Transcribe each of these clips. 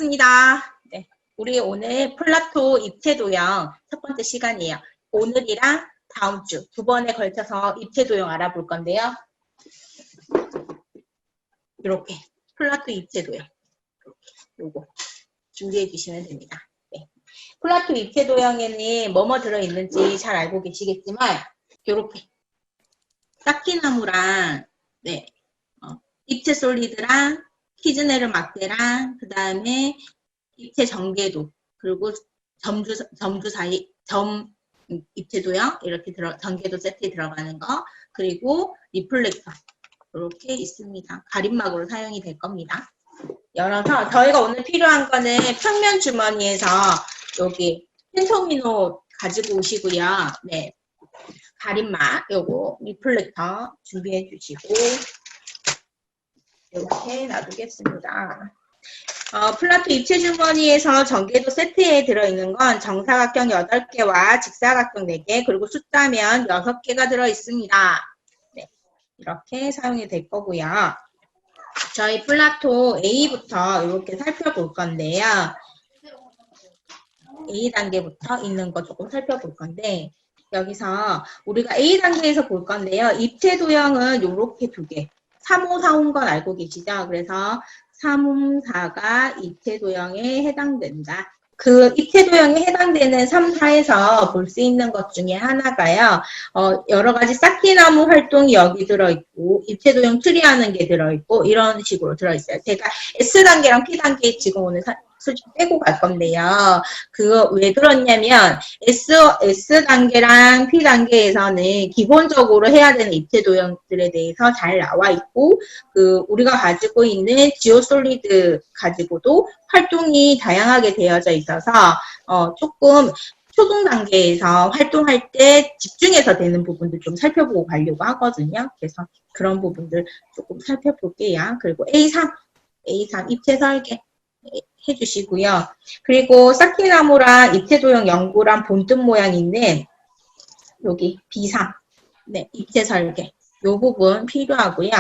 반갑습니다. 네, 우리 오늘 플라토 입체도형 첫 번째 시간이에요. 오늘이랑 다음 주 두 번에 걸쳐서 입체도형 알아볼 건데요. 이렇게 플라토 입체도형 이렇게 요거 준비해 주시면 됩니다. 네. 플라토 입체도형에는 뭐뭐 들어있는지 잘 알고 계시겠지만 이렇게 싹기나무랑 네, 입체 솔리드랑 키즈네르 막대랑 그 다음에 입체 전개도 그리고 점주 사이 점 입체도형 이렇게 전개도 세트에 들어가는 거 그리고 리플렉터 이렇게 있습니다. 가림막으로 사용이 될 겁니다. 열어서 저희가 오늘 필요한 거는 평면 주머니에서 여기 펜토미노 가지고 오시고요. 네, 가림막 요거 리플렉터 준비해 주시고 이렇게 놔두겠습니다. 플라토 입체 주머니에서 전개도 세트에 들어있는 건 정사각형 8개와 직사각형 4개 그리고 숫자면 6개가 들어있습니다. 네, 이렇게 사용이 될 거고요. 저희 플라토 A부터 이렇게 살펴볼 건데요. A 단계부터 있는 거 조금 살펴볼 건데 여기서 우리가 A 단계에서 볼 건데요. 입체 도형은 이렇게 2개. 3호, 4호인 건 알고 계시죠? 그래서 3, 4가 입체 도형에 해당된다. 그 입체 도형에 해당되는 3, 4에서 볼 수 있는 것 중에 하나가요. 여러 가지 싹기나무 활동이 여기 들어있고 입체 도형 추리하는 게 들어있고 이런 식으로 들어있어요. 제가 S단계랑 P단계 지금 오늘 솔직히 빼고 갈 건데요. 그거 왜 그렇냐면 S단계랑 P단계에서는 기본적으로 해야 되는 입체 도형들에 대해서 잘 나와 있고 우리가 가지고 있는 지오솔리드 가지고도 활동이 다양하게 되어져 있어서 조금 초등 단계에서 활동할 때 집중해서 되는 부분들 좀 살펴보고 가려고 하거든요. 그래서 그런 부분들 조금 살펴볼게요. 그리고 A3 입체 설계 해주시고요. 그리고 싹기나무랑 입체도형 연구랑 본뜻 모양 있는 여기 B3 네, 입체 설계 요 부분 필요하고요.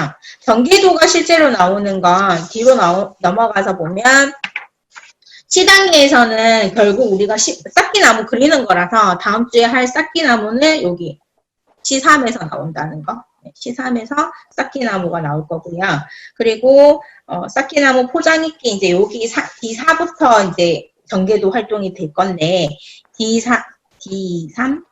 전개도가 실제로 나오는 건 뒤로 넘어가서 보면 C단계에서는 결국 우리가 싹기나무 그리는 거라서 다음 주에 할 싹기나무는 여기 C3에서 나온다는 거. C3에서 싹기나무가 나올 거고요. 그리고 싹기나무 포장입기 이제 여기 D4부터 이제 전개도 활동이 될 건데 D3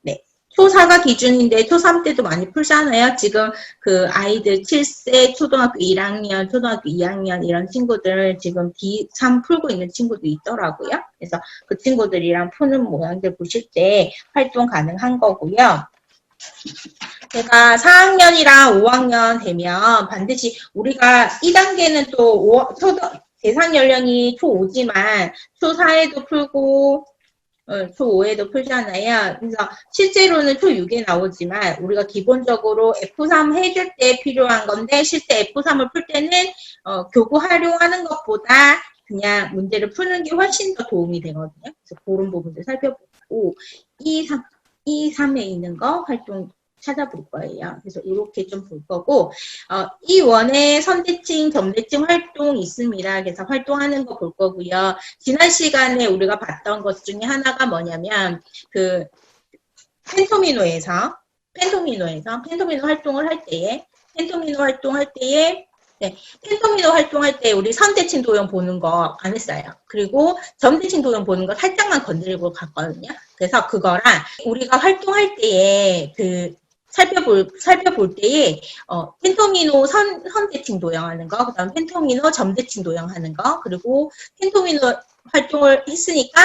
네. 초4가 기준인데 초3 때도 많이 풀잖아요. 지금 그 아이들 7세 초등학교 1학년, 초등학교 2학년 이런 친구들 지금 D3 풀고 있는 친구도 있더라고요. 그래서 그 친구들이랑 푸는 모양들 보실 때 활동 가능한 거고요. 제가 4학년이랑 5학년 되면 반드시 우리가 2단계는 또 대상 연령이 초5지만 초4에도 풀고 초5에도 풀잖아요. 그래서 실제로는 초6에 나오지만 우리가 기본적으로 F3 해줄 때 필요한 건데 실제 F3을 풀 때는 교구 활용하는 것보다 그냥 문제를 푸는 게 훨씬 더 도움이 되거든요. 그래서 그런 부분들 살펴보고 2, 3에 있는 거 활동 찾아볼 거예요. 그래서 이렇게 좀 볼 거고 이 원에 선대칭, 점대칭 활동이 있습니다. 그래서 활동하는 거 볼 거고요. 지난 시간에 우리가 봤던 것 중에 하나가 뭐냐면 그 펜토미노에서 펜토미노 활동을 할 때에 네, 펜토미노 활동할 때 우리 선대칭 도형 보는 거 안 했어요. 그리고 점대칭 도형 보는 거 살짝만 건드리고 갔거든요. 그래서 그거랑 우리가 활동할 때에 살펴볼 때에 펜토미노 선대칭 도형하는 거, 그다음 펜토미노 점대칭 도형하는 거, 그리고 펜토미노 활동을 했으니까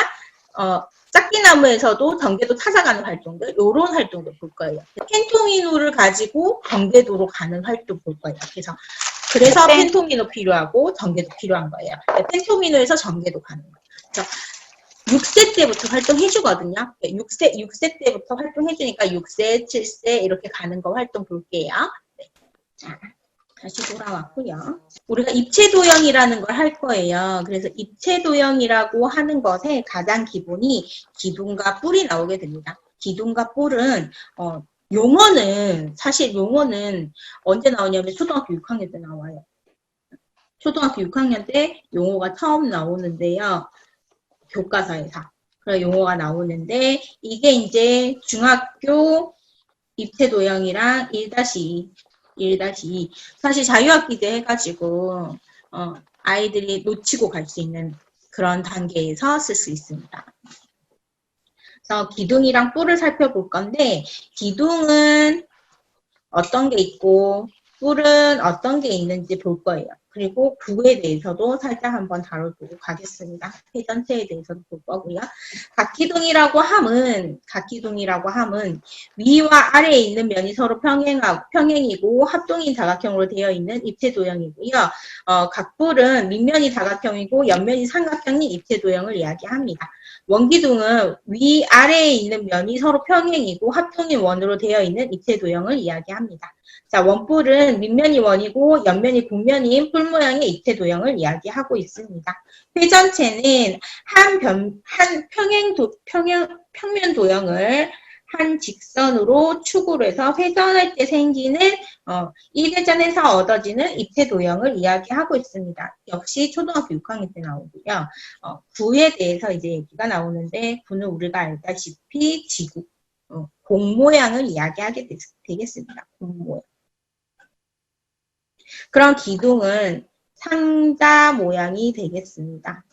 짝기나무에서도 전개도 찾아가는 활동들, 이런 활동도 볼 거예요. 펜토미노를 가지고 전개도로 가는 활동 볼 거예요. 그래서 펜토미노 필요하고 전개도 필요한 거예요. 펜토미노에서 전개도 가는 거예요. 그래서 6세 때부터 활동해주거든요. 6세 때부터 활동해주니까 6세, 7세 이렇게 가는 거 활동 볼게요. 네. 자, 다시 돌아왔고요. 우리가 입체도형이라는 걸 할 거예요. 그래서 입체도형이라고 하는 것의 가장 기본이 기둥과 뿔이 나오게 됩니다. 기둥과 뿔은 사실 용어는 언제 나오냐면 초등학교 6학년 때 나와요. 초등학교 6학년 때 용어가 처음 나오는데요. 교과서에서. 그런 용어가 나오는데 이게 이제 중학교 입체도형이랑 1-2, 1-2 사실 자유학기 때 해가지고 아이들이 놓치고 갈 수 있는 그런 단계에서 쓸 수 있습니다. 그래서 기둥이랑 뿔을 살펴볼 건데 기둥은 어떤 게 있고 뿔은 어떤 게 있는지 볼 거예요. 그리고 구에 대해서도 살짝 한번 다뤄보고 가겠습니다. 회 전체에 대해서도 볼 거고요. 각기둥이라고 함은 위와 아래에 있는 면이 서로 평행이고 합동인 다각형으로 되어 있는 입체도형이고요. 각뿔은 밑면이 다각형이고 옆면이 삼각형인 입체도형을 이야기합니다. 원기둥은 위, 아래에 있는 면이 서로 평행이고 합동인 원으로 되어 있는 입체도형을 이야기합니다. 자, 원뿔은 밑면이 원이고 옆면이 곡면인 뿔 모양의 입체도형을 이야기하고 있습니다. 회 전체는 평면 도형을 한 직선으로 축으로 해서 회전할 때 생기는 이 회전에서 얻어지는 입체도형을 이야기하고 있습니다. 역시 초등학교 6학년 때 나오고요. 구에 대해서 이제 얘기가 나오는데 구는 우리가 알다시피 지구, 공 모양을 이야기하게 되겠습니다. 공 모양. 그런 기둥은 상자 모양이 되겠습니다.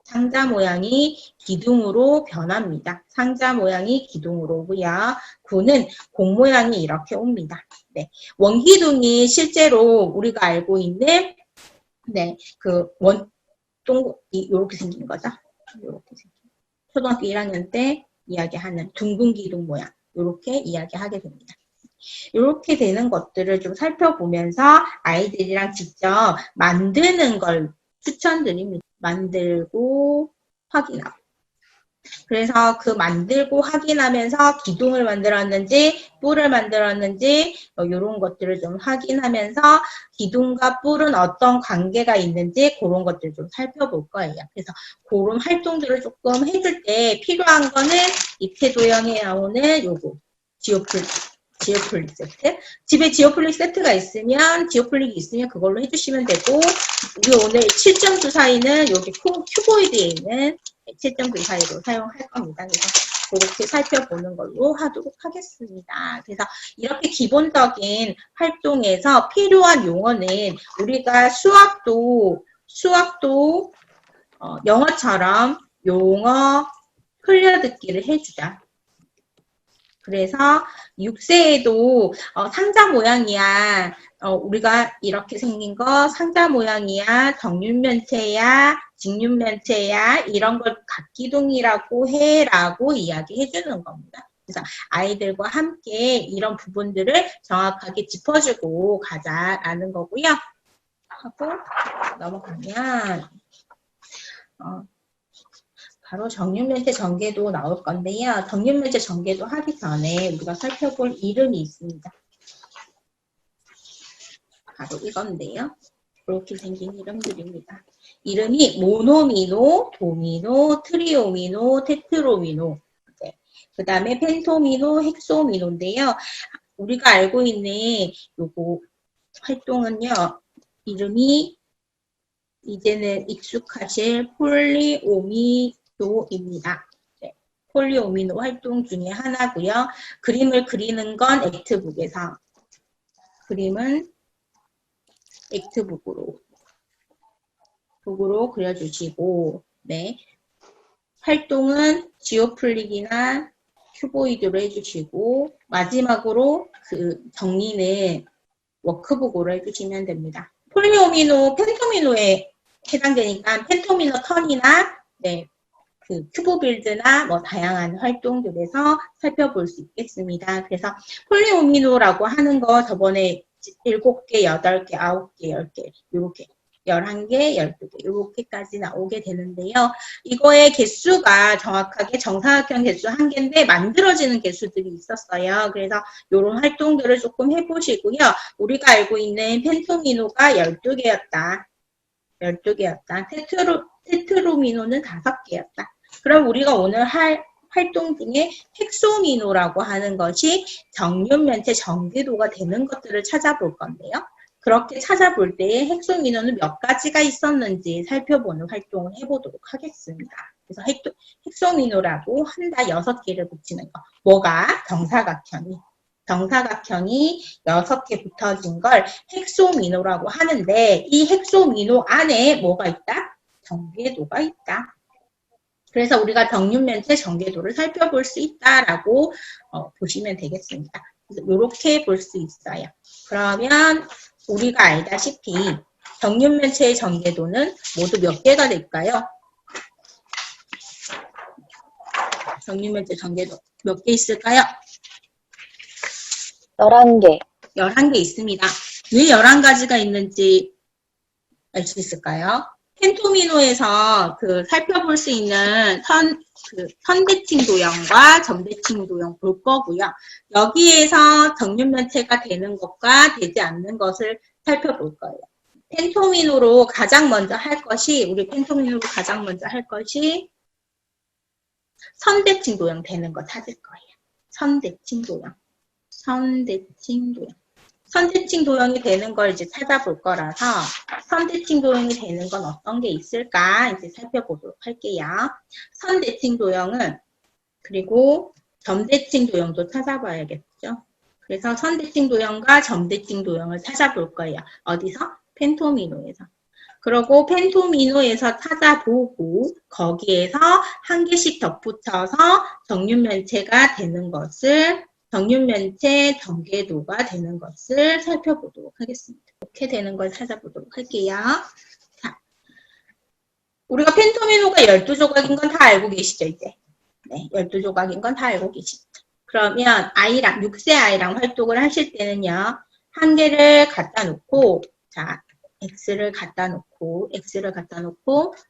상자 모양이 기둥으로 변합니다. 상자 모양이 기둥으로 오고요. 구는 공 모양이 이렇게 옵니다. 네. 원기둥이 실제로 우리가 알고 있는 이렇게 생긴 거죠. 이렇게 생긴. 초등학교 1학년 때 이야기하는 둥근 기둥 모양. 이렇게 이야기하게 됩니다. 이렇게 되는 것들을 좀 살펴보면서 아이들이랑 직접 만드는 걸 추천드립니다. 만들고 확인하고. 그래서 그 만들고 확인하면서 기둥을 만들었는지 뿔을 만들었는지 이런 것들을 좀 확인하면서 기둥과 뿔은 어떤 관계가 있는지 그런 것들을 좀 살펴볼 거예요. 그래서 그런 활동들을 조금 해줄 때 필요한 거는 입체도형에 나오는 요거 지오플릭 세트. 집에 지오플릭 세트가 있으면, 지오플릭이 있으면 그걸로 해주시면 되고, 우리 오늘 7점 주사위는 여기 큐보이드에 있는 7점 주사위로 사용할 겁니다. 그래서 그렇게 살펴보는 걸로 하도록 하겠습니다. 그래서 이렇게 기본적인 활동에서 필요한 용어는 우리가 수학도 영어처럼 용어 흘려듣기를 해주자. 그래서 6세에도 상자 모양이야. 우리가 이렇게 생긴 거 상자 모양이야. 정육면체야. 직육면체야. 이런 걸 각기둥이라고 해라고 이야기해 주는 겁니다. 그래서 아이들과 함께 이런 부분들을 정확하게 짚어주고 가자라는 거고요. 하고 넘어가면 바로 정육면체 전개도 나올 건데요. 정육면체 전개도 하기 전에 우리가 살펴볼 이름이 있습니다. 바로 이건데요. 이렇게 생긴 이름들입니다. 이름이 모노미노, 도미노, 트리오미노, 테트로미노. 네. 그 다음에 펜토미노, 헥소미노인데요. 우리가 알고 있는 요거 활동은요. 이름이 이제는 익숙하실 폴리오미노입니다. 네, 폴리오미노 활동 중에 하나고요. 그림을 그리는 건 액트북에서 그림은 액트북으로 그려주시고 네, 활동은 지오플릭이나 큐보이드로 해주시고 마지막으로 그 정리는 워크북으로 해주시면 됩니다. 폴리오미노, 펜토미노에 해당되니까 펜토미노 턴이나 네, 그 큐브빌드나 뭐 다양한 활동들에서 살펴볼 수 있겠습니다. 그래서 폴리오미노라고 하는 거 저번에 7개, 8개, 9개, 10개 이렇게 11개, 12개 이렇게까지 나오게 되는데요. 이거의 개수가 정확하게 정사각형 개수 1개인데 만들어지는 개수들이 있었어요. 그래서 이런 활동들을 조금 해보시고요. 우리가 알고 있는 펜토미노가 12개였다. 12개였다. 테트로미노는 5개였다. 그럼 우리가 오늘 할 활동 중에 헥소미노라고 하는 것이 정육면체 전개도가 되는 것들을 찾아볼 건데요. 그렇게 찾아볼 때 핵소민호는 몇 가지가 있었는지 살펴보는 활동을 해보도록 하겠습니다. 그래서 핵소민호라고 한다 6개를 붙이는 거. 뭐가? 정사각형이 6개 붙어진 걸 핵소민호라고 하는데 이 핵소민호 안에 뭐가 있다? 전개도가 있다. 그래서 우리가 정육면체 전개도를 살펴볼 수 있다라고 보시면 되겠습니다. 이렇게 볼 수 있어요. 그러면 우리가 알다시피 정육면체의 전개도는 모두 몇 개가 될까요? 정육면체 전개도 몇 개 있을까요? 11개. 11개 있습니다. 왜 11가지가 있는지 알 수 있을까요? 펜토미노에서 살펴볼 수 있는 선대칭 도형과 점대칭 도형 볼 거고요. 여기에서 정육면체가 되는 것과 되지 않는 것을 살펴볼 거예요. 펜토미노로 가장 먼저 할 것이 선대칭 도형 되는 거 찾을 거예요. 선대칭 도형. 선대칭 도형이 되는 걸 이제 찾아볼 거라서 선대칭 도형이 되는 건 어떤 게 있을까 이제 살펴보도록 할게요. 선대칭 도형은 그리고 점대칭 도형도 찾아봐야겠죠. 그래서 선대칭 도형과 점대칭 도형을 찾아볼 거예요. 어디서? 펜토미노에서. 그리고 펜토미노에서 찾아보고 거기에서 한 개씩 덧붙여서 정육면체가 되는 것을 정육면체 전개도가 되는 것을 살펴보도록 하겠습니다. 이렇게 되는 걸 찾아보도록 할게요. 자, 우리가 펜토미노가 12조각인 건 다 알고 계시죠, 이제? 네, 12조각인 건 다 알고 계시죠. 그러면 6세 I랑 활동을 하실 때는요, 한 개를 갖다 놓고, 자, X를 갖다 놓고,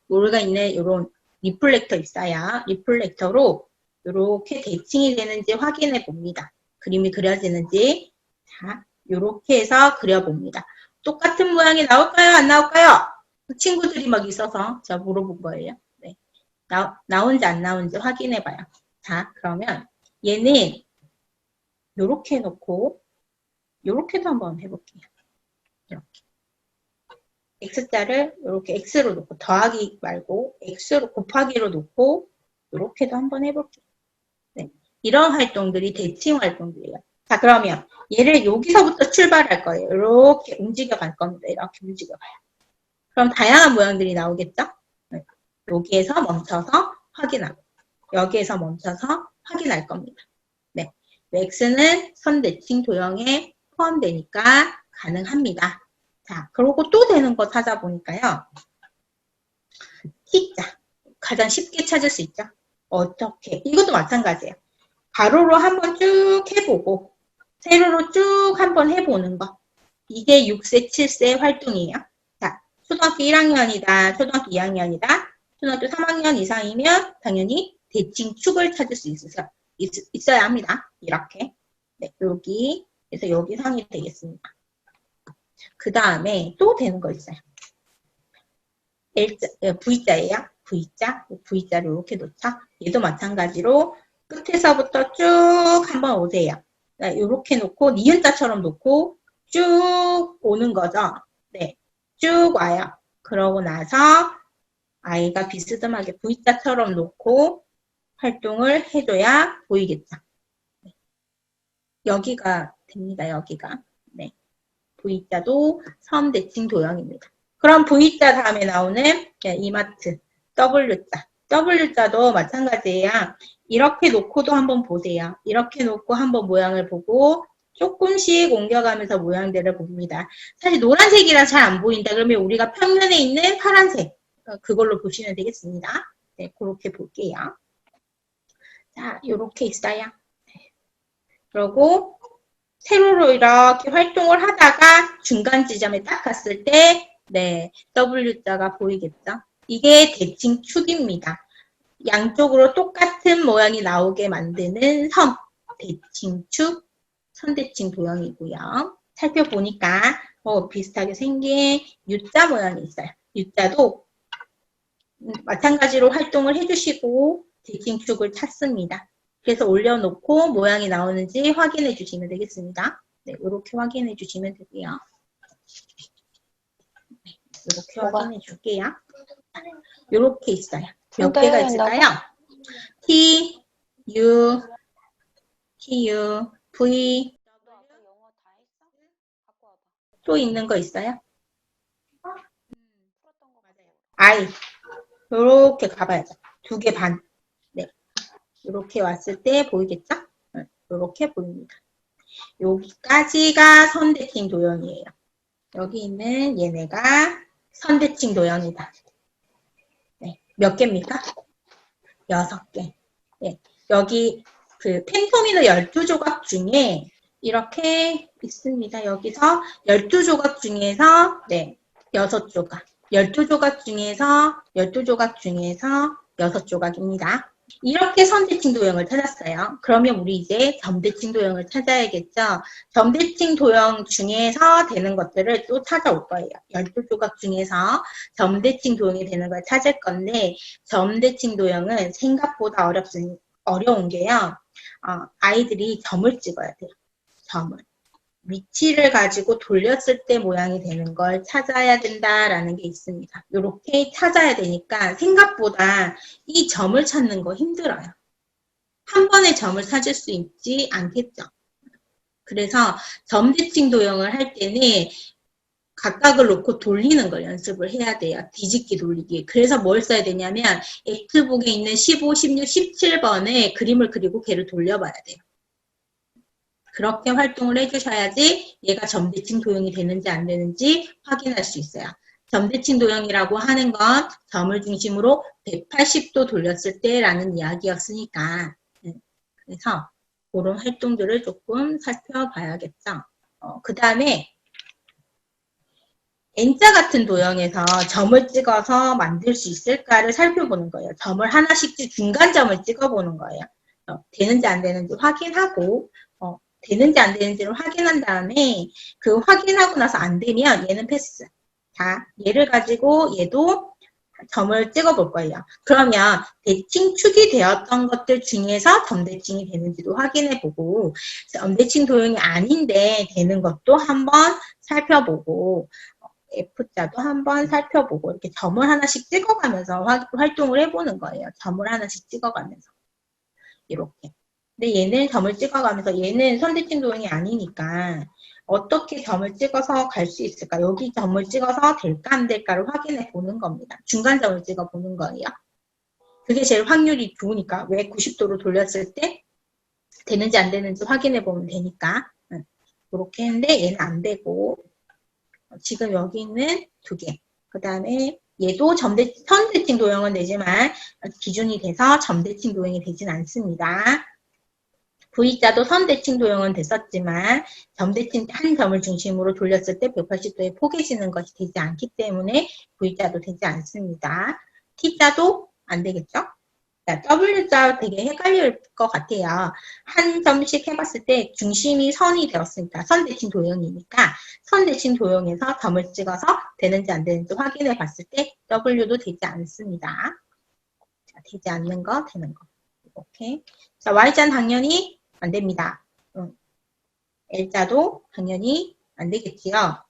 우리가 있는 이런 리플렉터 있어요. 리플렉터로 이렇게 대칭이 되는지 확인해 봅니다. 그림이 그려지는지. 자, 이렇게 해서 그려봅니다. 똑같은 모양이 나올까요? 안 나올까요? 친구들이 막 있어서 제가 물어본 거예요. 네. 나온지 안 나온지 확인해 봐요. 자, 그러면 얘는 이렇게 해놓고 이렇게도 한번 해볼게요. 이렇게. X자를 이렇게 X로 놓고 더하기 말고 X로 곱하기로 놓고 이렇게도 한번 해볼게요. 네. 이런 활동들이 대칭 활동들이에요. 자, 그러면 얘를 여기서부터 출발할 거예요. 이렇게 움직여 갈 겁니다. 이렇게 움직여 가요. 그럼 다양한 모양들이 나오겠죠? 네. 여기에서 멈춰서 확인하고 여기에서 멈춰서 확인할 겁니다. 네. X는 선대칭 도형에 포함되니까 가능합니다. 자, 그러고 또 되는 거 찾아보니까요. T자. 가장 쉽게 찾을 수 있죠? 어떻게? 이것도 마찬가지예요. 가로로 한번 쭉 해보고 세로로 쭉 한번 해보는 거. 이게 6세, 7세 활동이에요. 자, 초등학교 1학년이다, 초등학교 2학년이다, 초등학교 3학년 이상이면 당연히 대칭축을 찾을 수 있어야 합니다. 이렇게. 네, 여기. 그래서 여기 상이 되겠습니다. 그 다음에 또 되는 거 있어요. V자예요. V자를 이렇게 놓죠. 얘도 마찬가지로 끝에서부터 쭉 한번 오세요. 이렇게 놓고 니은자처럼 놓고 쭉 오는 거죠. 네, 쭉 와요. 그러고 나서 아이가 비스듬하게 V자처럼 놓고 활동을 해줘야 보이겠죠. 네. 여기가 됩니다. 여기가. 네. V자도 섬대칭 도형입니다. 그럼 V자 다음에 나오는 이마트, W자. W자도 마찬가지예요. 이렇게 놓고도 한번 보세요. 이렇게 놓고 한번 모양을 보고 조금씩 옮겨가면서 모양들을 봅니다. 사실 노란색이라 잘 안 보인다. 그러면 우리가 평면에 있는 파란색, 그걸로 보시면 되겠습니다. 네, 그렇게 볼게요. 자, 요렇게 있어요. 네. 그리고 세로로 이렇게 활동을 하다가 중간 지점에 딱 갔을 때, 네, W자가 보이겠죠? 이게 대칭축입니다. 양쪽으로 똑같은 모양이 나오게 만드는 선, 대칭축, 선대칭 도형이고요. 살펴보니까 비슷하게 생긴 U자 모양이 있어요. U자도 마찬가지로 활동을 해주시고 대칭축을 찾습니다. 그래서 올려놓고 모양이 나오는지 확인해 주시면 되겠습니다. 네, 이렇게 확인해 주시면 되고요. 이렇게 뭐가? 확인해 줄게요. 이렇게 있어요. 몇 둘다 개가 해야 된다고? 있을까요? T, U, V 또 있는 거 있어요? I 이렇게 가봐야죠. 2개 반. 네, 이렇게 왔을 때 보이겠죠? 이렇게 보입니다. 여기까지가 선대칭 도형이에요. 여기 있는 얘네가 선대칭 도형이다. 네, 몇 개입니까? 6개. 네, 여기 그 펜토미너 12조각 중에 이렇게 있습니다. 여기서 12조각 중에서 네, 6조각. 12조각 중에서 6조각입니다. 이렇게 선대칭 도형을 찾았어요. 그러면 우리 이제 점대칭 도형을 찾아야겠죠. 점대칭 도형 중에서 되는 것들을 또 찾아올 거예요. 12조각 중에서 점대칭 도형이 되는 걸 찾을 건데 점대칭 도형은 생각보다 어려운 게요. 아이들이 점을 찍어야 돼요. 점을. 위치를 가지고 돌렸을 때 모양이 되는 걸 찾아야 된다라는 게 있습니다. 이렇게 찾아야 되니까 생각보다 이 점을 찾는 거 힘들어요. 한 번에 점을 찾을 수 있지 않겠죠. 그래서 점대칭 도형을 할 때는 각각을 놓고 돌리는 걸 연습을 해야 돼요. 뒤집기 돌리기. 그래서 뭘 써야 되냐면 X북에 있는 15, 16, 17번에 그림을 그리고 걔를 돌려봐야 돼요. 그렇게 활동을 해주셔야지 얘가 점대칭 도형이 되는지 안 되는지 확인할 수 있어요. 점대칭 도형이라고 하는 건 점을 중심으로 180도 돌렸을 때라는 이야기였으니까 그래서 그런 활동들을 조금 살펴봐야겠죠. 그 다음에 N자 같은 도형에서 점을 찍어서 만들 수 있을까를 살펴보는 거예요. 점을 하나씩 중간점을 찍어보는 거예요. 되는지 안 되는지 확인하고 되는지 안 되는지를 확인한 다음에 그 확인하고 나서 안 되면 얘는 패스. 자, 얘를 가지고 얘도 점을 찍어 볼 거예요. 그러면 대칭축이 되었던 것들 중에서 점대칭이 되는지도 확인해 보고 점대칭 도형이 아닌데 되는 것도 한번 살펴보고 F자도 한번 살펴보고 이렇게 점을 하나씩 찍어가면서 활동을 해보는 거예요. 점을 하나씩 찍어가면서 이렇게. 근데 얘는 점을 찍어가면서 얘는 선대칭 도형이 아니니까 어떻게 점을 찍어서 갈 수 있을까? 여기 점을 찍어서 될까 안 될까를 확인해 보는 겁니다. 중간점을 찍어 보는 거예요. 그게 제일 확률이 좋으니까 왜 90도로 돌렸을 때 되는지 안 되는지 확인해 보면 되니까 이렇게 했는데 얘는 안 되고 지금 여기 있는 2개 그 다음에 얘도 선대칭 도형은 되지만 기준이 돼서 점대칭 도형이 되진 않습니다. V자도 선대칭 도형은 됐었지만 점대칭 한 점을 중심으로 돌렸을 때 180도에 포개지는 것이 되지 않기 때문에 V자도 되지 않습니다. T자도 안 되겠죠? W자 되게 헷갈릴 것 같아요. 한 점씩 해봤을 때 중심이 선이 되었으니까 선대칭 도형이니까 선대칭 도형에서 점을 찍어서 되는지 안 되는지 확인해 봤을 때 W도 되지 않습니다. 자, 되지 않는 거, 되는 거. 이렇게. 자, Y자는 당연히 안 됩니다. L자도 당연히 안 되겠지요.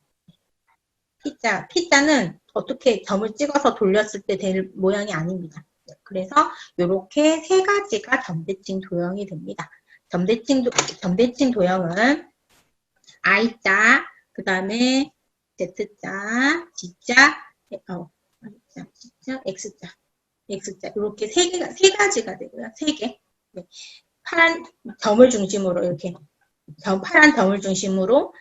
P자는 어떻게 점을 찍어서 돌렸을 때 될 모양이 아닙니다. 그래서 이렇게 3가지가 점대칭 도형이 됩니다. 점대칭 도형은 I자, 그 다음에 Z자, G자, X자, 이렇게 3가지가 되고요. 3개. 네. 파란 점을 중심으로 이렇게 파란 점을 중심으로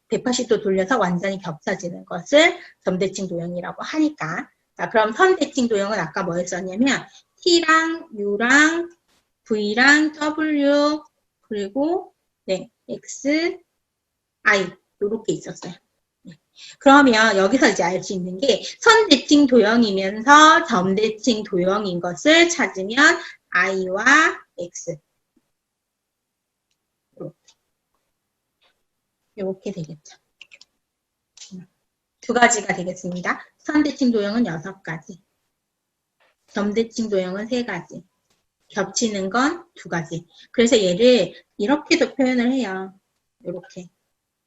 180도 돌려서 완전히 겹쳐지는 것을 점대칭 도형이라고 하니까 자, 그럼 선대칭 도형은 아까 뭐였었냐면 T랑 U랑 V랑 W 그리고 X, I 이렇게 있었어요. 그러면 여기서 이제 알 수 있는 게 선대칭 도형이면서 점대칭 도형인 것을 찾으면 I와 X 이렇게 되겠죠. 2가지가 되겠습니다. 선대칭 도형은 6가지, 점대칭 도형은 3가지, 겹치는 건 2가지. 그래서 얘를 이렇게도 표현을 해요. 이렇게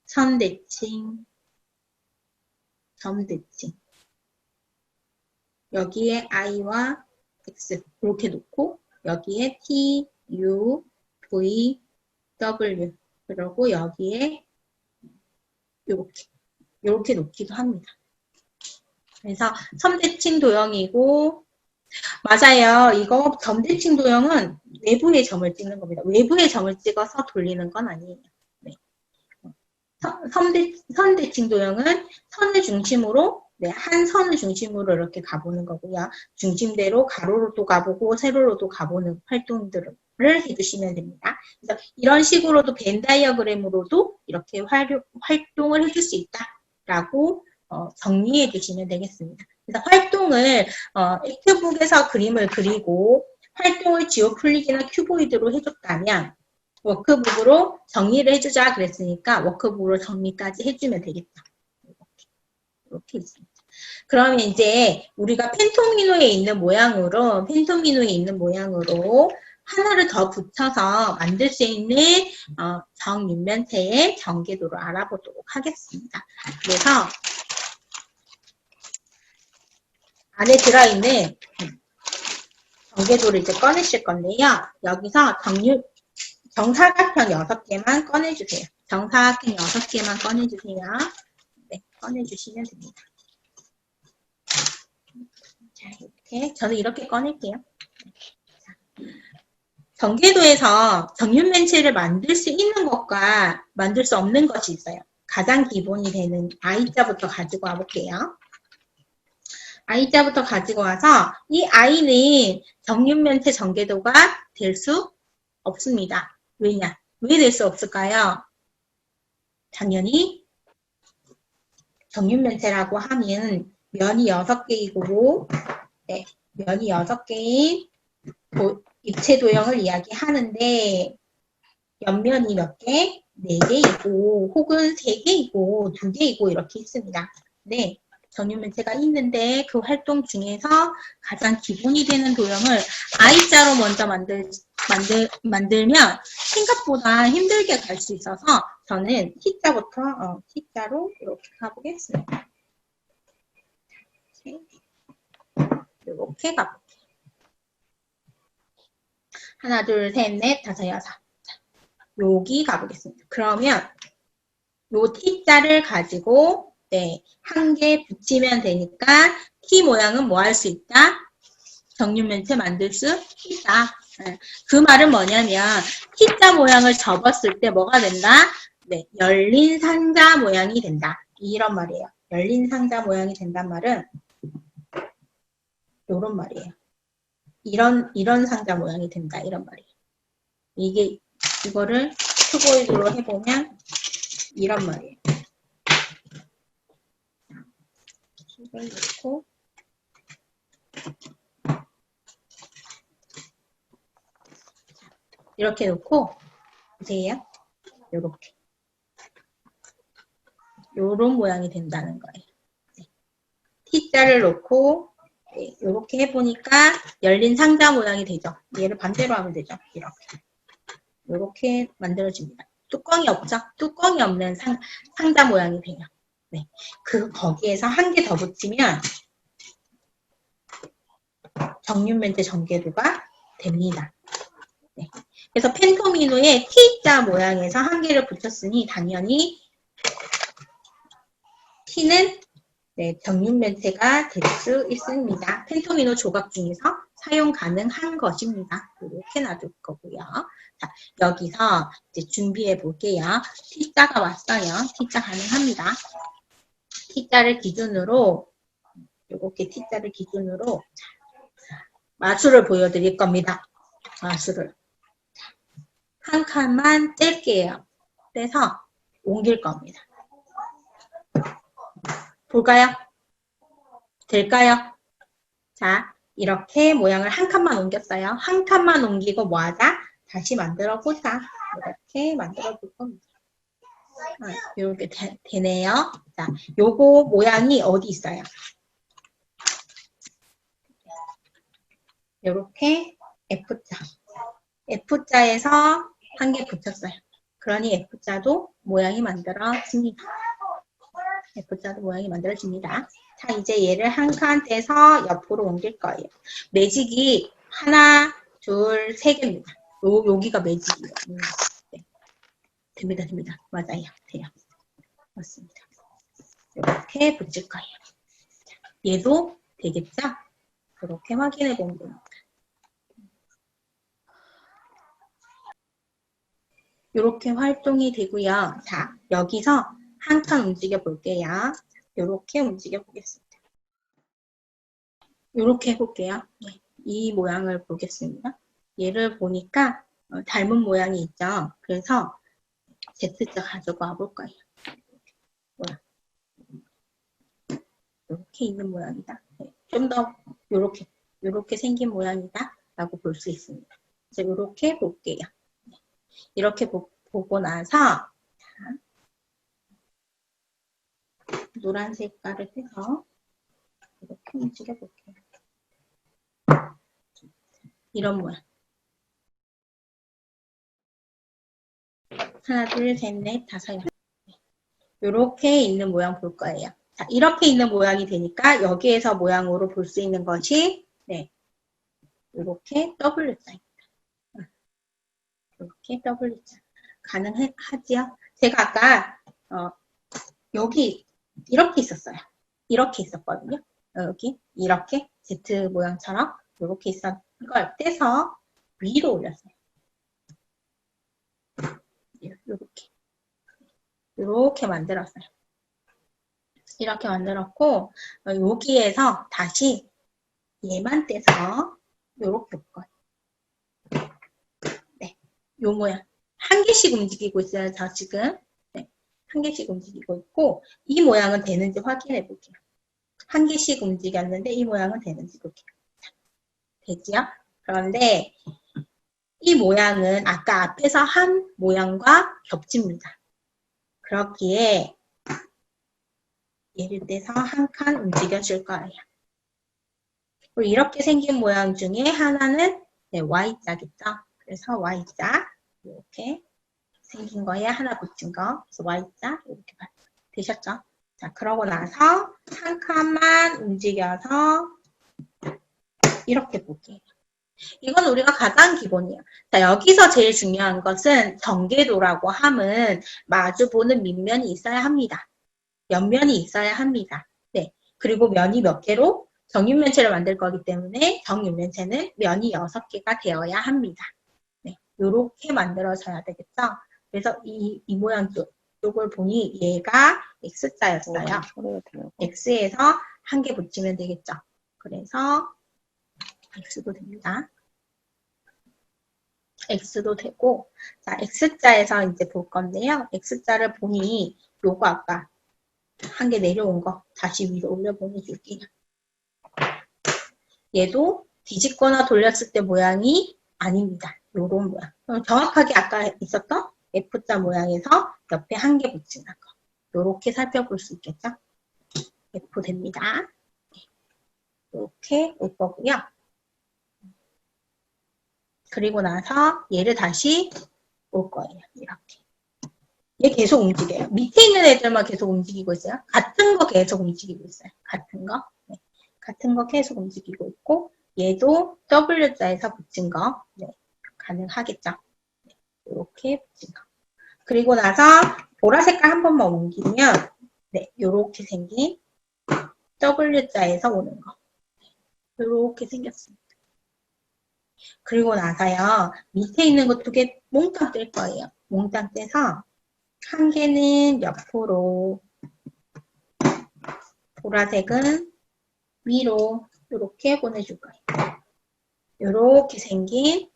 선대칭, 점대칭. 여기에 i와 x 이렇게 놓고 여기에 t, u, v, w 그리고 여기에 이렇게 놓기도 합니다. 그래서 점대칭 도형이고 맞아요. 이거 점대칭 도형은 내부의 점을 찍는 겁니다. 외부의 점을 찍어서 돌리는 건 아니에요. 네. 선대칭 도형은 선을 중심으로 한 선을 중심으로 이렇게 가보는 거고요. 중심대로 가로로도 가보고 세로로도 가보는 활동들을 해주시면 됩니다. 그래서 이런 식으로도 벤 다이어그램으로도 이렇게 활동을 해줄 수 있다라고 정리해 주시면 되겠습니다. 그래서 활동을 액트북에서 그림을 그리고 활동을 지오플릭이나 큐보이드로 해줬다면 워크북으로 정리를 해주자 그랬으니까 워크북으로 정리까지 해주면 되겠죠. 이렇게 있습니다. 그러면 이제 우리가 펜토미노에 있는 모양으로 하나를 더 붙여서 만들 수 있는 정육면체의 전개도를 알아보도록 하겠습니다. 그래서 안에 들어있는 전개도를 이제 꺼내실 건데요. 여기서 정사각형 6개만 꺼내주세요. 정사각형 6개만 꺼내주세요. 네, 꺼내주시면 됩니다. 자, 이렇게. 저는 이렇게 꺼낼게요. 전개도에서 정육면체를 만들 수 있는 것과 만들 수 없는 것이 있어요. 가장 기본이 되는 I자부터 가지고 와볼게요. I자부터 가지고 와서 이 I는 정육면체 전개도가 될 수 없습니다. 왜냐? 왜 될 수 없을까요? 당연히 정육면체라고 하면 면이 6개이고 네, 면이 6개인 입체 도형을 이야기하는데 옆면이 몇 개? 4개이고 혹은 3개이고 2개이고 이렇게 있습니다. 네, 정육면체가 있는데 그 활동 중에서 가장 기본이 되는 도형을 I자로 먼저 만들면 생각보다 힘들게 갈 수 있어서 저는 T자부터 T자로 이렇게 가보겠습니다. 이렇게 가볼게요. 하나, 둘, 셋, 넷, 다섯, 여섯. 여기 가보겠습니다. 그러면 요 T자를 가지고 한 개 붙이면 되니까 T 모양은 뭐 할 수 있다? 정육면체 만들 수 있다. 그 말은 뭐냐면 T자 모양을 접었을 때 뭐가 된다? 네, 열린 상자 모양이 된다. 이런 말이에요. 열린 상자 모양이 된단 말은 이런 말이에요. 이런 상자 모양이 된다. 이런 말이에요. 이거를 큐보이드로 해보면 이런 말이에요. 이걸 넣고 이렇게 놓고 보세요. 요렇게 요런 모양이 된다는 거예요. T자를 놓고 이렇게 해보니까 열린 상자 모양이 되죠. 얘를 반대로 하면 되죠. 이렇게 만들어집니다. 뚜껑이 없죠? 뚜껑이 없는 상자 모양이 돼요. 네. 거기에서 한 개 더 붙이면 정육면체 전개도가 됩니다. 네. 그래서 펜토미노의 T자 모양에서 한 개를 붙였으니 당연히 T는 정육면체가 될 수 있습니다. 펜토미노 조각 중에서 사용 가능한 것입니다. 이렇게 놔둘 거고요. 자, 여기서 이제 준비해 볼게요. T자가 왔어요. T자 가능합니다. T자를 기준으로 이렇게 T자를 기준으로 마수를 보여드릴 겁니다. 마수를 한 칸만 뗄게요. 떼서 옮길 겁니다. 볼까요? 될까요? 자, 이렇게 모양을 한 칸만 옮겼어요. 한 칸만 옮기고 뭐 하자? 다시 만들어 보자. 이렇게 만들어 볼 겁니다. 이렇게 되네요. 자, 요거 모양이 어디 있어요? 이렇게 F자. F자에서 한 개 붙였어요. 그러니 F자도 모양이 만들어집니다. F자도 모양이 만들어집니다. 자, 이제 얘를 한 칸 떼서 옆으로 옮길 거예요. 매직이 하나, 둘, 세 개입니다. 여기가 매직이에요. 네. 됩니다. 맞아요. 돼요. 맞습니다. 이렇게 붙일 거예요. 얘도 되겠죠? 이렇게 확인해 보면 됩니다. 이렇게 활동이 되고요. 자, 여기서 한 칸 움직여 볼게요. 이렇게 움직여 보겠습니다. 이렇게 해볼게요. 네, 이 모양을 보겠습니다. 얘를 보니까 닮은 모양이 있죠. 그래서 Z자 가져가 볼 거예요. 이렇게 있는 모양이다. 네, 좀 더 이렇게 생긴 모양이다 라고 볼 수 있습니다. 이제 이렇게 볼게요. 네, 이렇게 보고 나서 노란 색깔을 해서 이렇게 움직여 볼게요. 이런 모양. 하나, 둘, 셋, 넷, 다섯, 여섯. 이렇게 있는 모양 볼 거예요. 자, 이렇게 있는 모양이 되니까 여기에서 모양으로 볼 수 있는 것이 네, 이렇게 W자입니다. 이렇게 W자. 가능하지요? 제가 아까 여기 이렇게 있었어요. 이렇게 있었거든요. 여기 이렇게 Z 모양처럼 이렇게 있었던 걸 떼서 위로 올렸어요. 이렇게 만들었어요. 이렇게 만들었고 여기에서 다시 얘만 떼서 이렇게 올 거예요. 네, 요 모양 한 개씩 움직이고 있어요. 저 지금 네, 한 개씩 움직이고 있고 이 모양은 되는지 확인해 볼게요. 한 개씩 움직였는데 이 모양은 되는지 볼게요. 되지요? 그런데 이 모양은 아까 앞에서 한 모양과 겹칩니다. 그렇기에 얘를 떼서 한 칸 움직여줄 거예요. 그리고 이렇게 생긴 모양 중에 하나는 네, Y자겠죠? 그래서 Y자 이렇게 생긴 거에 하나 붙인 거 그래서 Y자 이렇게 되셨죠? 자, 그러고 나서 한 칸만 움직여서 이렇게 볼게요. 이건 우리가 가장 기본이에요. 자, 여기서 제일 중요한 것은 전개도라고 함은 마주보는 밑면이 있어야 합니다. 옆면이 있어야 합니다. 네. 그리고 면이 몇 개로 정육면체를 만들 거기 때문에 정육면체는 면이 6개가 되어야 합니다. 네. 요렇게 만들어져야 되겠죠. 그래서 이 모양 쪽을 보니 얘가 X자였어요. X에서 한 개 붙이면 되겠죠. 그래서 X도 됩니다. X도 되고, 자, X자에서 이제 볼 건데요. X자를 보니 요거 아까 한 개 내려온 거 다시 위로 올려 보내줄게요. 얘도 뒤집거나 돌렸을 때 모양이 아닙니다. 요런 모양. 정확하게 아까 있었던 F자 모양에서 옆에 한 개 붙이는 거. 요렇게 살펴볼 수 있겠죠? F 됩니다. 이렇게 올 거고요. 그리고 나서 얘를 다시 올 거예요. 이렇게. 얘 계속 움직여요. 밑에 있는 애들만 계속 움직이고 있어요. 같은 거 계속 움직이고 있어요. 같은 거. 네. 같은 거 계속 움직이고 있고 얘도 W자에서 붙인 거 네. 가능하겠죠. 네. 이렇게 붙인 거. 그리고 나서 보라 색깔 한 번만 옮기면 네. 이렇게 생긴 W자에서 오는 거. 이렇게 생겼습니다. 그리고 나서요. 밑에 있는 거 2개 몽땅 뗄 거예요. 몽땅 떼서 한 개는 옆으로, 보라색은 위로 이렇게 보내줄 거예요. 이렇게 생긴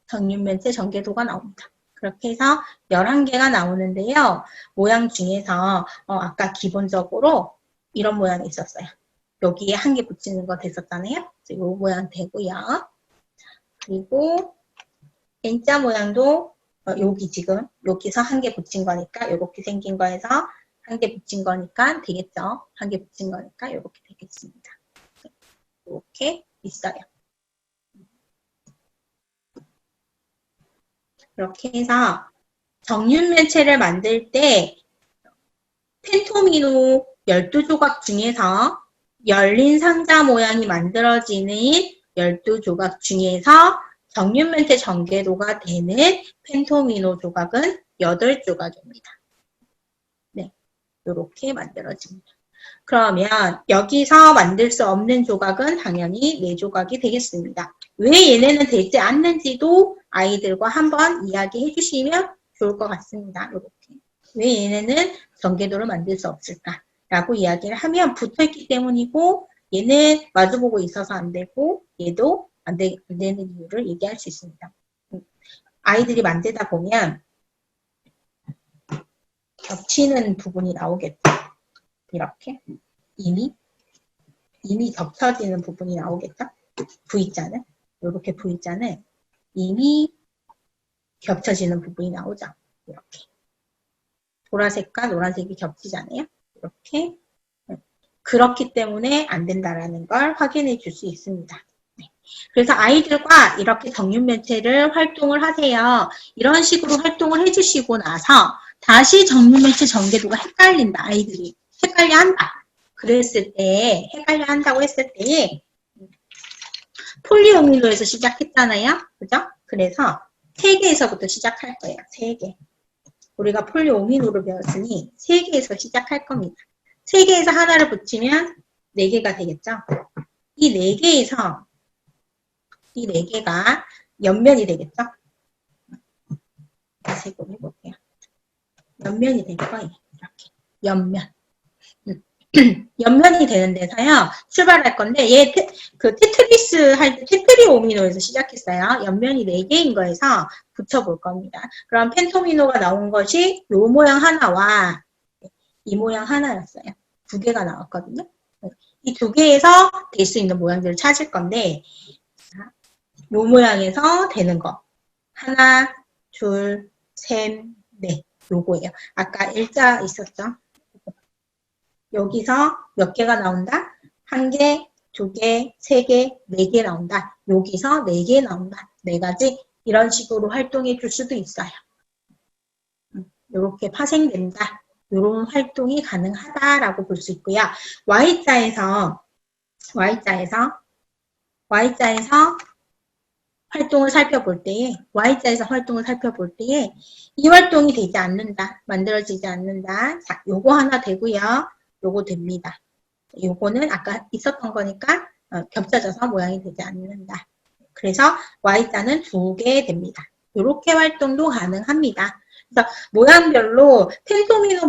정육면체 전개도가 나옵니다. 그렇게 해서 11개가 나오는데요. 모양 중에서 아까 기본적으로 이런 모양이 있었어요. 여기에 한 개 붙이는 거 됐었잖아요. 이 모양 되고요. 그리고 N자 모양도 여기 지금 여기서 한 개 붙인 거니까 이렇게 생긴 거에서 한 개 붙인 거니까 되겠죠. 한 개 붙인 거니까 이렇게 되겠습니다. 이렇게 있어요. 이렇게 해서 정육면체를 만들 때 펜토미노 12조각 중에서 열린 상자 모양이 만들어지는 12조각 중에서 정육면체 전개도가 되는 펜토미노 조각은 8조각입니다. 네, 이렇게 만들어집니다. 그러면 여기서 만들 수 없는 조각은 당연히 4조각이 되겠습니다. 왜 얘네는 되지 않는지도 아이들과 한번 이야기해 주시면 좋을 것 같습니다. 이렇게. 왜 얘네는 전개도를 만들 수 없을까라고 이야기를 하면 붙어있기 때문이고 얘는 마주보고 있어서 안 되고 얘도 안 되는 이유를 얘기할 수 있습니다. 아이들이 만들다 보면 겹치는 부분이 나오겠죠. 이렇게 이미 겹쳐지는 부분이 나오겠죠. V자는 이렇게 V자는 이미 겹쳐지는 부분이 나오죠. 이렇게 보라색과 노란색이 겹치잖아요. 이렇게 그렇기 때문에 안 된다라는 걸 확인해 줄 수 있습니다. 네. 그래서 아이들과 이렇게 정육면체를 활동을 하세요. 이런 식으로 활동을 해주시고 나서 다시 정육면체 전개도가 헷갈린다. 아이들이 헷갈려한다. 그랬을 때 헷갈려한다고 했을 때 폴리오미노에서 시작했잖아요. 그죠? 그래서 3개에서부터 시작할 거예요. 3개. 우리가 폴리오미노를 배웠으니 3개에서 시작할 겁니다. 3개에서 하나를 붙이면 4개가 되겠죠? 이 4개가 옆면이 되겠죠? 다시 해볼게요. 옆면이 될 거예요. 이렇게. 옆면. 옆면이 되는 데서요, 출발할 건데, 얘, 테트리스 할 때 테트리오미노에서 시작했어요. 옆면이 4개인 거에서 붙여볼 겁니다. 그럼 펜토미노가 나온 것이 요 모양 하나와 이 모양 하나였어요. 2개가 나왔거든요. 이 2개에서 될 수 있는 모양들을 찾을 건데, 요 모양에서 되는 거. 하나, 둘, 셋, 넷. 요거예요. 아까 일자 있었죠? 여기서 몇 개가 나온다? 1개, 2개, 3개, 4개 나온다. 여기서 4개 나온다. 4가지. 이런 식으로 활동해 줄 수도 있어요. 이렇게 파생된다. 이런 활동이 가능하다라고 볼 수 있고요. Y자에서 활동을 살펴볼 때에, Y자에서 활동을 살펴볼 때에, 이 활동이 되지 않는다. 만들어지지 않는다. 자, 요거 하나 되고요. 요거 됩니다. 요거는 아까 있었던 거니까 겹쳐져서 모양이 되지 않는다. 그래서 Y자는 2개 됩니다. 이렇게 활동도 가능합니다. 그래서 모양별로 펜토미노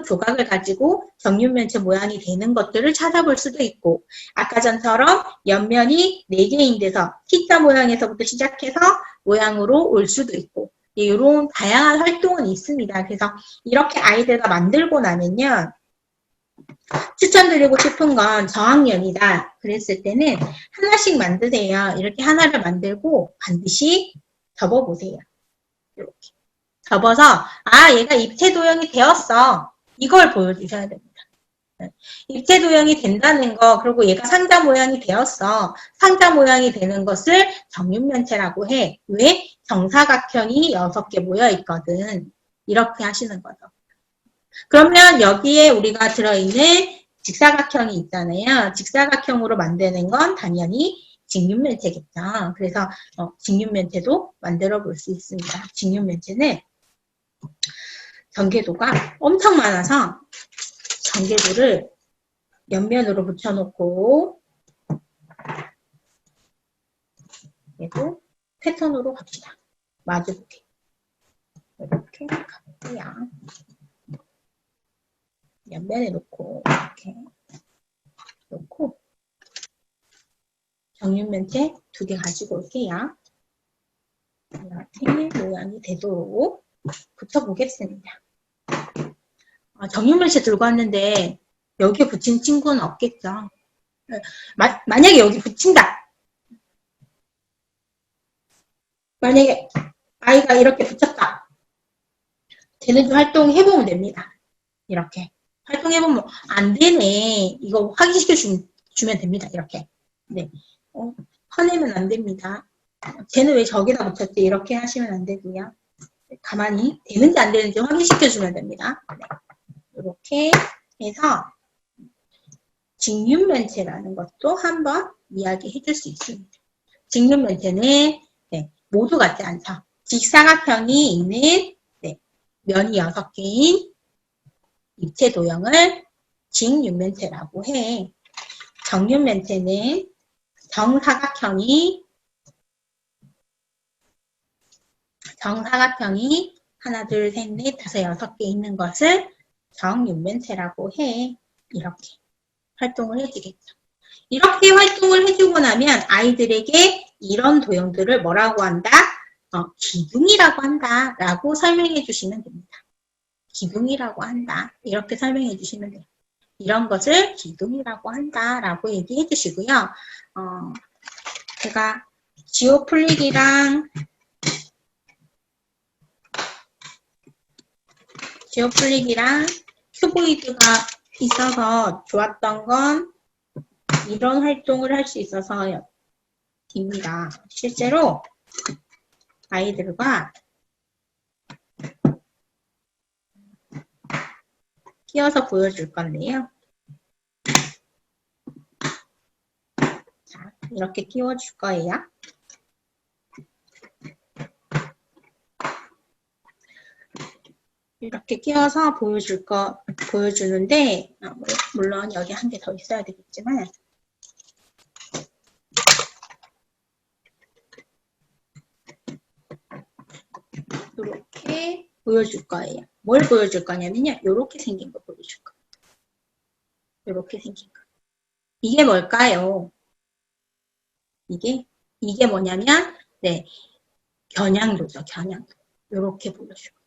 조각을 가지고 정육면체 모양이 되는 것들을 찾아볼 수도 있고, 아까 전처럼 옆면이 4개인 데서 T자 모양에서부터 시작해서 모양으로 올 수도 있고, 이런 다양한 활동은 있습니다. 그래서 이렇게 아이들과 만들고 나면요, 추천드리고 싶은 건 저학년이다. 그랬을 때는 하나씩 만드세요. 이렇게 하나를 만들고 반드시 접어보세요. 이렇게. 접어서 얘가 입체 도형이 되었어. 이걸 보여주셔야 됩니다. 입체 도형이 된다는 거, 그리고 얘가 상자 모양이 되었어. 상자 모양이 되는 것을 정육면체라고 해. 왜? 정사각형이 6개 모여 있거든. 이렇게 하시는 거죠. 그러면 여기에 우리가 들어있는 직사각형이 있잖아요. 직사각형으로 만드는 건 당연히 직육면체겠죠. 그래서 직육면체도 만들어 볼 수 있습니다. 직육면체는 전개도가 엄청 많아서 전개도를 옆면으로 붙여놓고 그리고 패턴으로 갑시다. 마주보기. 이렇게 가볼게요. 옆면에 놓고 이렇게 놓고 정육면체 2개 가지고 올게요. 이렇게 모양이 되도록 붙여보겠습니다. 정육면체 들고 왔는데 여기에 붙인 친구는 없겠죠. 만약에 여기 붙인다. 만약에 아이가 이렇게 붙였다. 쟤는 좀 활동해보면 됩니다. 이렇게. 활동해보면 안 되네. 이거 확인시켜 주면 됩니다. 이렇게. 네. 화내면 안 됩니다. 쟤는 왜 저기다 붙였지? 이렇게 하시면 안 되고요. 가만히 되는지 안 되는지 확인시켜주면 됩니다. 네. 이렇게 해서 직육면체라는 것도 한번 이야기해 줄 수 있습니다. 직육면체는 네, 모두 같지 않죠. 직사각형이 있는 네, 면이 6개인 입체 도형을 직육면체라고 해. 정육면체는 정사각형이 하나, 둘, 셋, 넷, 다섯, 6개 있는 것을 정육면체라고 해. 이렇게 활동을 해주겠죠. 이렇게 활동을 해주고 나면 아이들에게 이런 도형들을 뭐라고 한다? 기둥이라고 한다. 라고 설명해 주시면 됩니다. 기둥이라고 한다. 이렇게 설명해 주시면 돼요. 이런 것을 기둥이라고 한다. 라고 얘기해 주시고요. 제가 지오플릭이랑 큐보이드가 있어서 좋았던 건 이런 활동을 할 수 있어서입니다. 실제로 아이들과 끼워서 보여줄 건데요. 자, 이렇게 끼워줄 거예요. 이렇게 끼워서 보여주는데, 물론 여기 한 개 더 있어야 되겠지만, 이렇게 보여줄 거예요. 뭘 보여줄 거냐면요. 이렇게 생긴 거 보여줄 거예요. 이렇게 생긴 거. 이게 뭘까요? 이게 뭐냐면, 네, 겨냥도죠. 겨냥도. 이렇게 보여줄 거예요.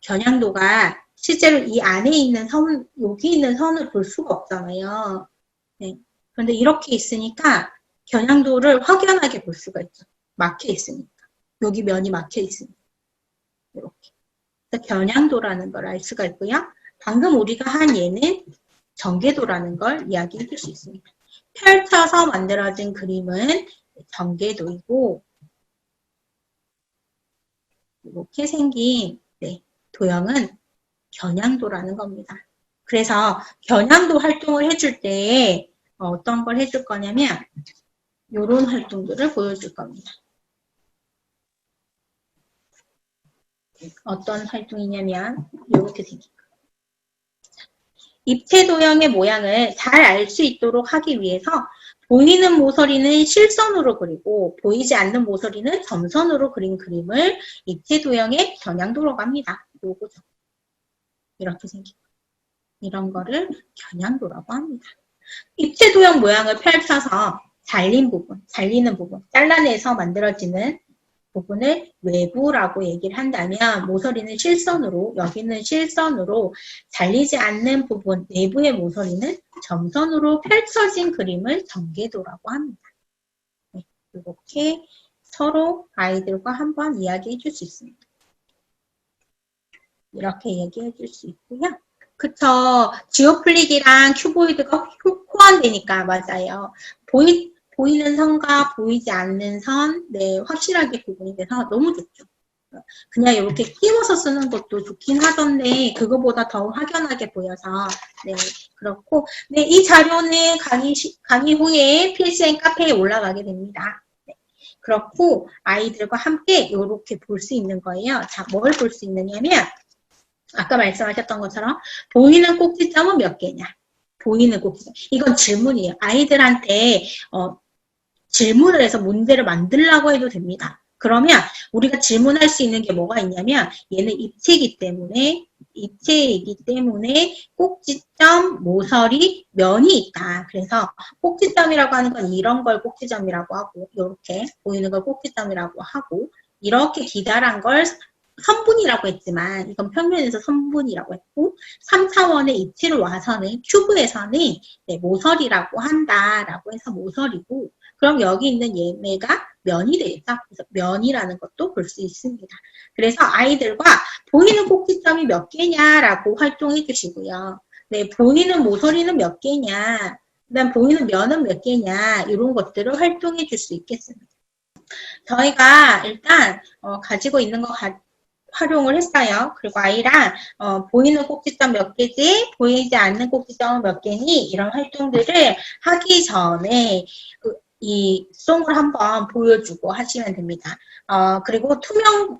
겨냥도가 실제로 이 안에 있는 선, 여기 있는 선을 볼 수가 없잖아요. 네. 그런데 이렇게 있으니까 겨냥도를 확연하게 볼 수가 있죠. 막혀 있으니까. 여기 면이 막혀 있으니까. 이렇게. 그래서 겨냥도라는 걸 알 수가 있고요. 방금 우리가 한 얘는 전개도라는 걸 이야기해 줄 수 있습니다. 펼쳐서 만들어진 그림은 전개도이고, 이렇게 생긴 도형은 겨냥도라는 겁니다. 그래서 겨냥도 활동을 해줄 때 어떤 걸 해줄 거냐면 이런 활동들을 보여줄 겁니다. 어떤 활동이냐면 이렇게 생긴 거. 입체 도형의 모양을 잘 알 수 있도록 하기 위해서 보이는 모서리는 실선으로 그리고 보이지 않는 모서리는 점선으로 그린 그림을 입체 도형의 겨냥도라고 합니다. 요거죠. 이렇게 생긴 거. 이런 거를 겨냥도라고 합니다. 입체 도형 모양을 펼쳐서 잘리는 부분, 잘라내서 만들어지는 부분을 외부라고 얘기를 한다면 모서리는 실선으로, 여기는 실선으로 잘리지 않는 부분, 내부의 모서리는 점선으로 펼쳐진 그림을 전개도라고 합니다. 네, 이렇게 서로 아이들과 한번 이야기해 줄 수 있습니다. 이렇게 얘기해 줄 수 있고요. 그쵸. 지오플릭이랑 큐보이드가 호환되니까 맞아요. 보이는 선과 보이지 않는 선, 네, 확실하게 구분이 돼서 너무 좋죠. 그냥 이렇게 끼워서 쓰는 것도 좋긴 하던데 그거보다 더 확연하게 보여서 네, 그렇고 네, 이 자료는 강의 후에 PSN 카페에 올라가게 됩니다. 네, 그렇고 아이들과 함께 이렇게 볼 수 있는 거예요. 자, 뭘 볼 수 있느냐면 아까 말씀하셨던 것처럼 보이는 꼭지점은 몇 개냐? 보이는 꼭지점. 이건 질문이에요. 아이들한테 질문을 해서 문제를 만들라고 해도 됩니다. 그러면 우리가 질문할 수 있는 게 뭐가 있냐면 얘는 입체이기 때문에 꼭지점, 모서리, 면이 있다. 그래서 꼭지점이라고 하는 건 이런 걸 꼭지점이라고 하고 이렇게 보이는 걸 꼭지점이라고 하고 이렇게 기다란 걸 선분이라고 했지만 이건 평면에서 선분이라고 했고 3차원의 입체로 와서는 큐브에서는 네, 모서리라고 한다라고 해서 모서리고 그럼 여기 있는 얘네가 면이 되겠죠. 그래서 면이라는 것도 볼 수 있습니다. 그래서 아이들과 보이는 꼭지점이 몇 개냐라고 활동해 주시고요. 네, 보이는 모서리는 몇 개냐, 그다음 보이는 면은 몇 개냐 이런 것들을 활동해 줄 수 있겠습니다. 저희가 일단 가지고 있는 거 활용을 했어요. 그리고 아이랑 보이는 꼭지점 몇 개지, 보이지 않는 꼭지점은 몇 개니 이런 활동들을 하기 전에 이 송을 한번 보여주고 하시면 됩니다. 그리고 투명은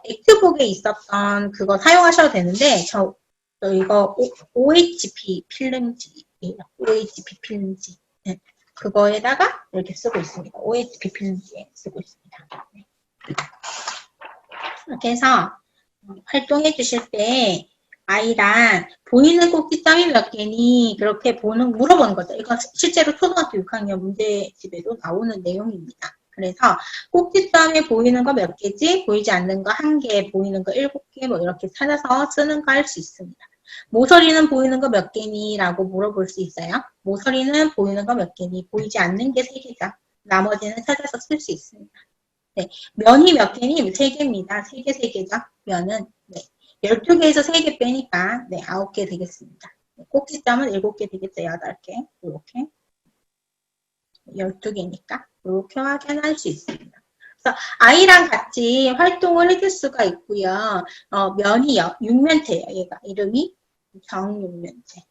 액트북에 있었던 그거 사용하셔도 되는데 이거 OHP 필름지예요. OHP 필름지. 네. 그거에다가 이렇게 쓰고 있습니다. OHP 필름지에 쓰고 있습니다. 네. 이렇게 해서 활동해 주실 때 아이랑 보이는 꼭지점이 몇 개니 그렇게 물어보는 거죠. 이거 실제로 초등학교 6학년 문제집에도 나오는 내용입니다. 그래서 꼭지점에 보이는 거 몇 개지, 보이지 않는 거 1개, 보이는 거 7개 뭐 이렇게 찾아서 쓰는 거 할 수 있습니다. 모서리는 보이는 거 몇 개니? 라고 물어볼 수 있어요. 모서리는 보이는 거 몇 개니? 보이지 않는 게 3개죠. 나머지는 찾아서 쓸 수 있습니다. 네. 면이 몇 개니? 3개입니다. 3개, 3개죠. 면은. 네. 12개에서 3개 빼니까, 네, 9개 되겠습니다. 꼭지점은 7개 되겠죠. 8개. 이렇게. 12개니까. 이렇게 확인할 수 있습니다. 그래서 아이랑 같이 활동을 해줄 수가 있고요. 면이요. 육면체예요. 얘가. 이름이 정육면체.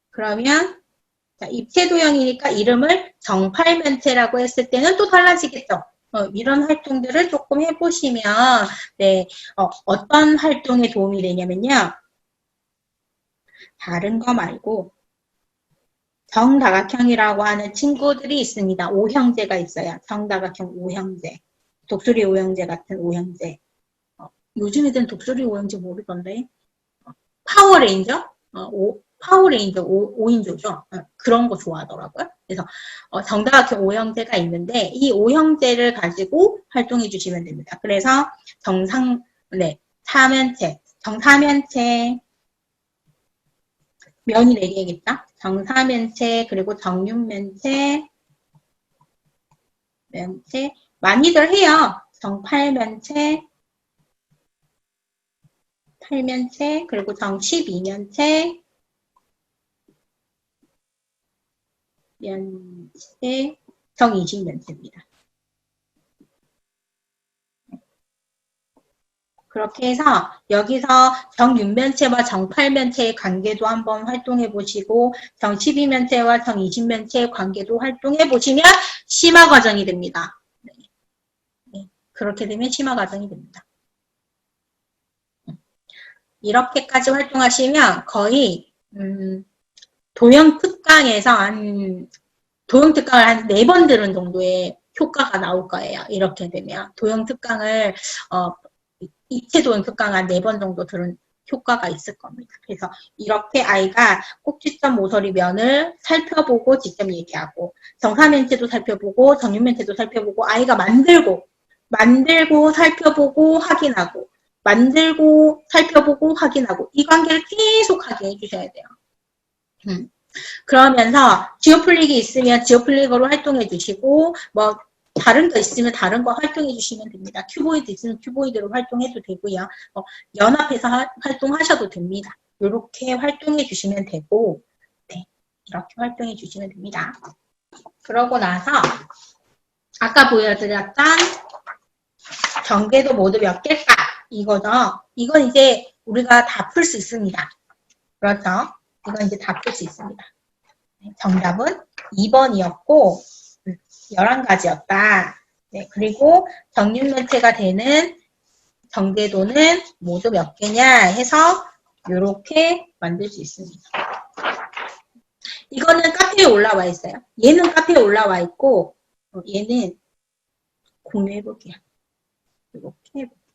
그러면 자, 입체도형이니까 이름을 정팔면체라고 했을 때는 또 달라지겠죠. 이런 활동들을 조금 해보시면 네, 어떤 활동에 도움이 되냐면요. 다른 거 말고 정다각형이라고 하는 친구들이 있습니다. 오형제가 있어요. 정다각형 오형제. 독수리 오형제 같은 오형제. 요즘 애들은 독수리 오형제 모르던데. 파워레인저? 파워레인저 5인조죠. 그런 거 좋아하더라고요. 그래서 정다각형 오형제가 있는데 이 오형제를 가지고 활동해 주시면 됩니다. 그래서 사면체, 정사면체, 면이 4개겠다. 정사면체, 그리고 정육면체, 면체, 많이들 해요. 정팔면체, 팔면체, 그리고 정12면체, 면체, 정20면체입니다. 그렇게 해서 여기서 정육면체와 정팔면체의 관계도 한번 활동해 보시고 정12면체와 정20면체의 관계도 활동해 보시면 심화 과정이 됩니다. 네. 그렇게 되면 심화 과정이 됩니다. 이렇게까지 활동하시면 거의 도형 특강에서 도형 특강을 한 4번 들은 정도의 효과가 나올 거예요. 이렇게 되면 도형 특강을 입체 도형 특강 한 4번 정도 들은 효과가 있을 겁니다. 그래서 이렇게 아이가 꼭지점 모서리 면을 살펴보고 직접 얘기하고 정사면체도 살펴보고 정육면체도 살펴보고 아이가 만들고 살펴보고 확인하고 만들고 살펴보고 확인하고 이 관계를 계속 하게 해주셔야 돼요. 그러면서 지오플릭이 있으면 지오플릭으로 활동해 주시고 뭐 다른 거 있으면 다른 거 활동해 주시면 됩니다. 큐보이드 있으면 큐보이드로 활동해도 되고요. 연합해서 활동하셔도 됩니다. 이렇게 활동해 주시면 되고 네, 이렇게 활동해 주시면 됩니다. 그러고 나서 아까 보여드렸던 전개도 모두 몇 개일까? 이거죠. 이건 이제 우리가 다 풀 수 있습니다. 그렇죠? 이건 이제 다 풀 수 있습니다. 정답은 2번이었고 11가지였다. 네, 그리고 정육면체가 되는 전개도는 모두 몇 개냐 해서 이렇게 만들 수 있습니다. 이거는 카페에 올라와 있어요. 얘는 카페에 올라와 있고 얘는 공유해볼게요. 이렇게 해볼게요.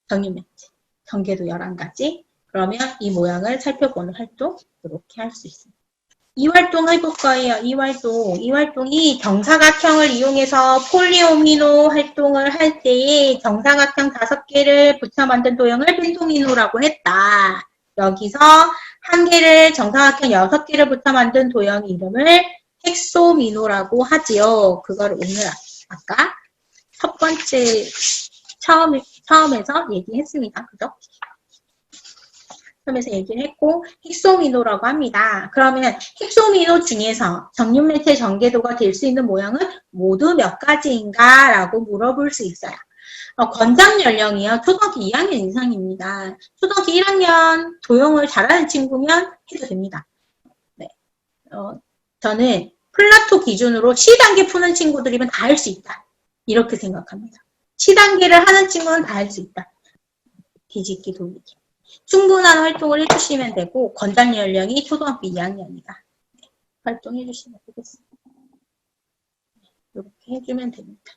정육면체, 전개도 11가지. 그러면 이 모양을 살펴보는 활동 이렇게 할 수 있습니다. 이 활동 해볼 거예요. 이 활동이 정사각형을 이용해서 폴리오미노 활동을 할 때에 정사각형 5개를 붙여 만든 도형을 펜토미노라고 했다. 여기서 한 개를 정사각형 6개를 붙여 만든 도형 이름을 헥소미노라고 하지요. 그걸 오늘 아까 첫 번째 처음에서 얘기했습니다. 그죠? 하면서 얘기를 했고 헥소미노라고 합니다. 그러면 헥소미노 중에서 정육면체 전개도가 될 수 있는 모양은 모두 몇 가지인가? 라고 물어볼 수 있어요. 권장 연령이요. 초등학교 2학년 이상입니다. 초등학교 1학년 도형을 잘하는 친구면 해도 됩니다. 네. 저는 플라토 기준으로 C단계 푸는 친구들이면 다 할 수 있다. 이렇게 생각합니다. C단계를 하는 친구는 다 할 수 있다. 뒤집기, 돌리기. 충분한 활동을 해주시면 되고 권장 연령이 초등학교 2학년이다. 네. 활동해 주시면 되겠습니다. 이렇게 해주면 됩니다.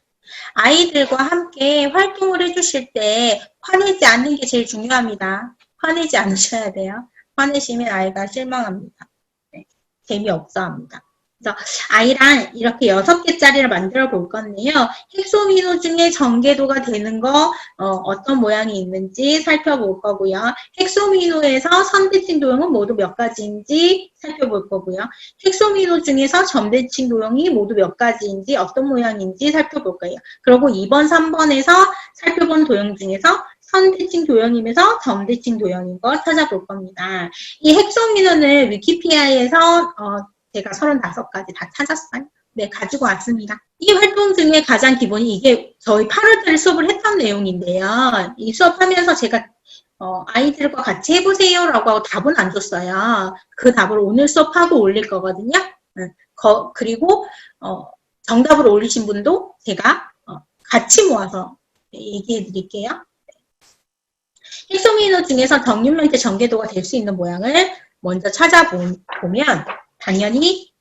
아이들과 함께 활동을 해주실 때 화내지 않는 게 제일 중요합니다. 화내지 않으셔야 돼요. 화내시면 아이가 실망합니다. 네. 재미없어 합니다. 그래서 아이랑 이렇게 6개짜리를 만들어 볼 건데요. 헥소미노 중에 전개도가 되는 거 어떤 모양이 있는지 살펴볼 거고요. 헥소미노에서 선대칭 도형은 모두 몇 가지인지 살펴볼 거고요. 헥소미노 중에서 점대칭 도형이 모두 몇 가지인지 어떤 모양인지 살펴볼 거예요. 그리고 2번, 3번에서 살펴본 도형 중에서 선대칭 도형이면서 점대칭 도형인 걸 찾아볼 겁니다. 이 헥소미노는 위키피디아에서 제가 35가지 다 찾았어요. 네, 가지고 왔습니다. 이 활동 중에 가장 기본이 이게 저희 8월달에 수업을 했던 내용인데요. 이 수업하면서 제가 아이들과 같이 해보세요라고 하고 답은 안 줬어요. 그 답을 오늘 수업하고 올릴 거거든요. 그리고 정답을 올리신 분도 제가 같이 모아서 얘기해 드릴게요. 헥소미노 중에서 정육면체 전개도가 될 수 있는 모양을 먼저 찾아보면 당연히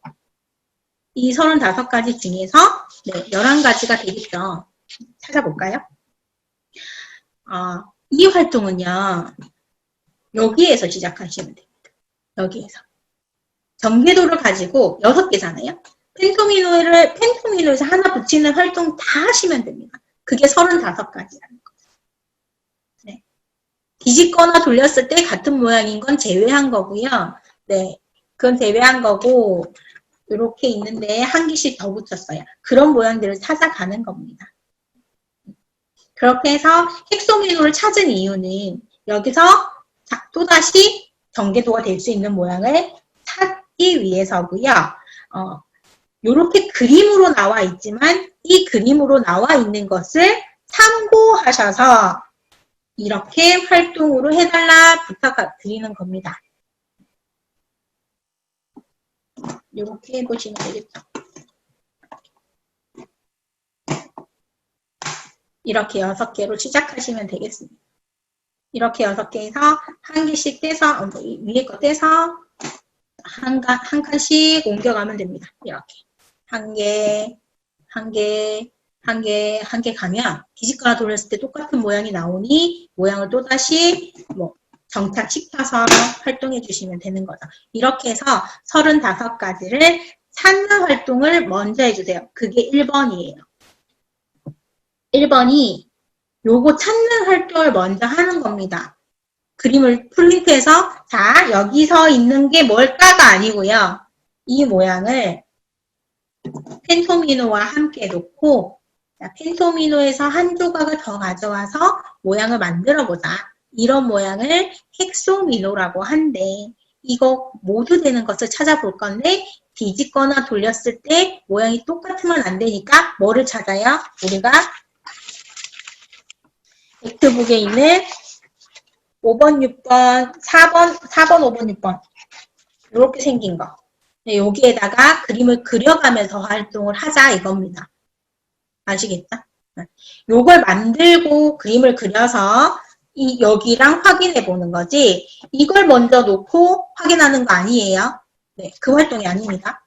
이 35가지 중에서 11가지가 되겠죠. 찾아볼까요? 이 활동은요. 여기에서 시작하시면 됩니다. 여기에서. 전개도를 가지고 6개잖아요. 펜토미노에서 하나 붙이는 활동 다 하시면 됩니다. 그게 35가지라는 거죠. 네. 뒤집거나 돌렸을 때 같은 모양인 건 제외한 거고요. 네. 그건 제외한 거고 이렇게 있는데 한 개씩 더 붙였어요. 그런 모양들을 찾아가는 겁니다. 그렇게 해서 헥소미노를 찾은 이유는 여기서 또다시 전개도가 될 수 있는 모양을 찾기 위해서고요. 이렇게 그림으로 나와 있지만 이 그림으로 나와 있는 것을 참고하셔서 이렇게 활동으로 해달라 부탁드리는 겁니다. 이렇게 해보시면 되겠죠. 이렇게 6개로 시작하시면 되겠습니다. 이렇게 6개에서 한 개씩 떼서 위에 거 떼서 한 칸씩 옮겨가면 됩니다. 이렇게 한 개 가면 뒤집거나 돌렸을 때 똑같은 모양이 나오니 모양을 또다시 정착시켜서 활동해 주시면 되는 거죠. 이렇게 해서 35가지를 찾는 활동을 먼저 해주세요. 그게 1번이에요. 1번이 요거 찾는 활동을 먼저 하는 겁니다. 그림을 프린트해서 자 여기서 있는 게 뭘까가 아니고요. 이 모양을 펜토미노와 함께 놓고 자, 펜토미노에서 한 조각을 더 가져와서 모양을 만들어 보자. 이런 모양을 헥소미노라고 한대. 이거 모두 되는 것을 찾아볼 건데 뒤집거나 돌렸을 때 모양이 똑같으면 안 되니까 뭐를 찾아요? 우리가 엑트북에 있는 5번, 6번, 4번, 5번, 6번 이렇게 생긴 거. 여기에다가 그림을 그려가면서 활동을 하자 이겁니다. 아시겠죠? 요걸 만들고 그림을 그려서 여기랑 확인해 보는 거지 이걸 먼저 놓고 확인하는 거 아니에요. 네, 그 활동이 아닙니다.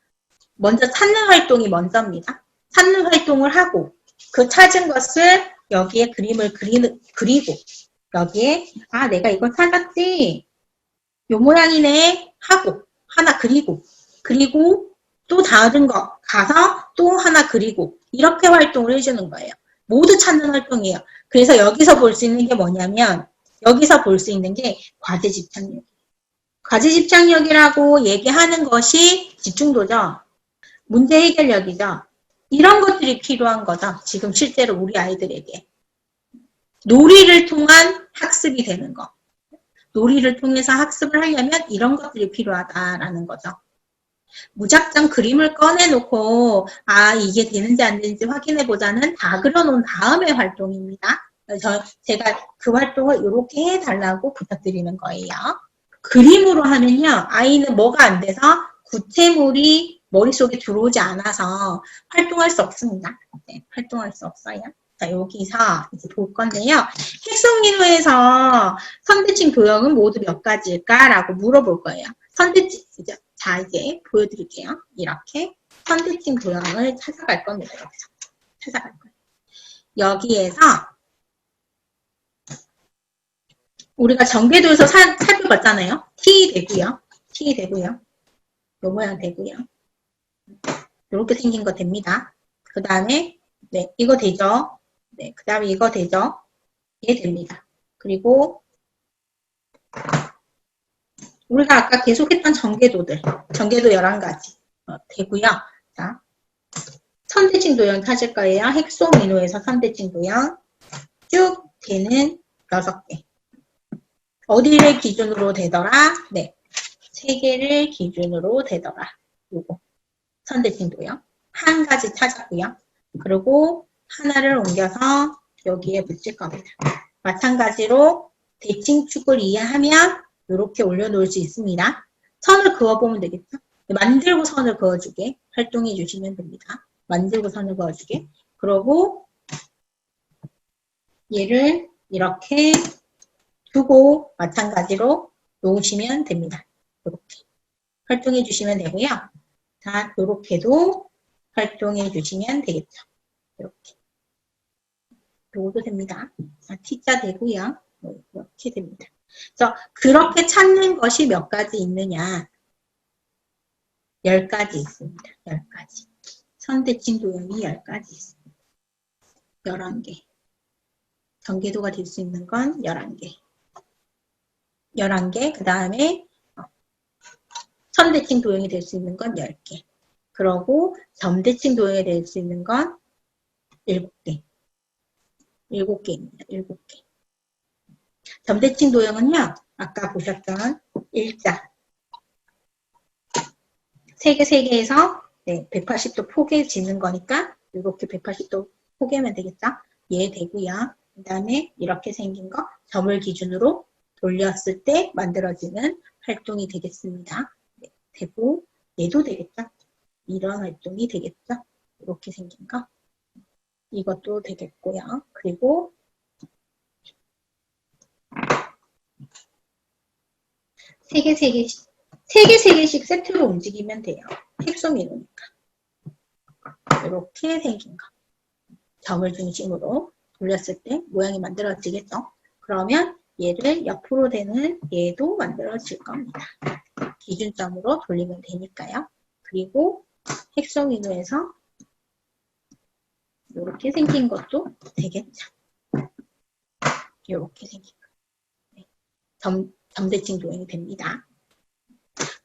먼저 찾는 활동이 먼저입니다. 찾는 활동을 하고 그 찾은 것을 여기에 그림을 그리고 여기에 내가 이걸 찾았지 요 모양이네 하고 하나 그리고 또 다른 거 가서 또 하나 그리고 이렇게 활동을 해주는 거예요. 모두 찾는 활동이에요. 그래서 여기서 볼 수 있는 게 뭐냐면 여기서 볼 수 있는 게 과제 집착력. 과제 집착력이라고 얘기하는 것이 집중도죠. 문제 해결력이죠. 이런 것들이 필요한 거죠. 지금 실제로 우리 아이들에게. 놀이를 통한 학습이 되는 거. 놀이를 통해서 학습을 하려면 이런 것들이 필요하다라는 거죠. 무작정 그림을 꺼내놓고 이게 되는지 안 되는지 확인해보자는 다 그려놓은 다음의 활동입니다. 그래서 제가 그 활동을 이렇게 해달라고 부탁드리는 거예요. 그림으로 하면요. 아이는 뭐가 안 돼서 구체물이 머릿속에 들어오지 않아서 활동할 수 없습니다. 네, 활동할 수 없어요. 자, 여기서 이제 볼 건데요. 핵성민호에서 선대칭 도형은 모두 몇 가지일까라고 물어볼 거예요. 선대칭, 자, 이제 보여드릴게요. 이렇게 선대칭 도형을 찾아갈 겁니다. 여기서 찾아갈 거예요. 여기에서 우리가 전개도에서 살펴봤잖아요. T 되고요. T 되고요. 요 모양 되고요. 이렇게 생긴 거 됩니다. 그 다음에 네, 이거 되죠. 네, 그 다음에 이거 되죠. 얘 됩니다. 그리고 우리가 아까 계속했던 전개도들, 전개도 11가지 되고요. 자, 선대칭 도형 찾을 거예요. 핵소민호에서 선대칭 도형 쭉 되는 6개. 어디를 기준으로 되더라? 네, 3개를 기준으로 되더라. 요거 선대칭 도형 한 가지 찾았고요. 그리고 하나를 옮겨서 여기에 붙일 겁니다. 마찬가지로 대칭축을 이해하면 이렇게 올려놓을 수 있습니다. 선을 그어보면 되겠죠? 만들고 선을 그어주게 활동해 주시면 됩니다. 만들고 선을 그어주게. 그러고 얘를 이렇게 두고 마찬가지로 놓으시면 됩니다. 이렇게 활동해 주시면 되고요. 자, 이렇게도 활동해 주시면 되겠죠. 이렇게. 요것도 됩니다. 자, T자 되고요. 이렇게 됩니다. 그래서 그렇게 찾는 것이 몇 가지 있느냐? 10가지 있습니다. 10가지. 선대칭 도형이 10가지 있습니다. 11개. 전개도가 될 수 있는 건 11개. 11개. 그 다음에 선대칭 도형이 될 수 있는 건 10개. 그러고 점대칭 도형이 될 수 있는 건 7개. 7개입니다. 7개. 점대칭 도형은요. 아까 보셨던 일자. 3개 네, 180도 포개 짓는 거니까 이렇게 180도 포개면 되겠죠? 얘 되고요. 그 다음에 이렇게 생긴 거 점을 기준으로 돌렸을 때 만들어지는 활동이 되겠습니다. 네, 되고 얘도 되겠죠? 이런 활동이 되겠죠? 이렇게 생긴 거. 이것도 되겠고요. 그리고 세 개씩 세트로 움직이면 돼요. 핵소민호니까. 이렇게 생긴 거. 점을 중심으로 돌렸을 때 모양이 만들어지겠죠? 그러면 얘를 옆으로 되는 얘도 만들어질 겁니다. 기준점으로 돌리면 되니까요. 그리고 핵소민호에서 이렇게 생긴 것도 되겠죠. 이렇게 생긴 거. 네. 점대칭 도형이 됩니다.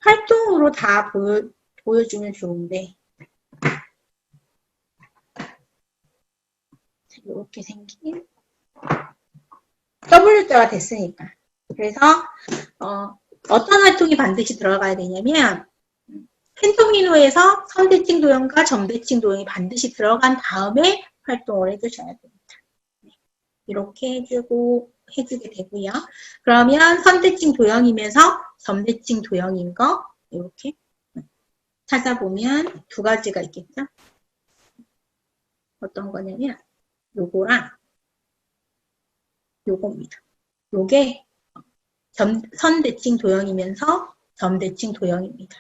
활동으로 다 보여주면 좋은데 이렇게 생긴 W자가 됐으니까. 그래서 어떤 활동이 반드시 들어가야 되냐면 펜토미노에서 선대칭 도형과 점대칭 도형이 반드시 들어간 다음에 활동을 해주셔야 됩니다. 이렇게 해주게 되고요. 그러면 선대칭 도형이면서 점대칭 도형인 거 이렇게 찾아보면 2가지가 있겠죠. 어떤 거냐면 요거랑 요겁니다. 요게 선대칭 도형이면서 점대칭 도형입니다.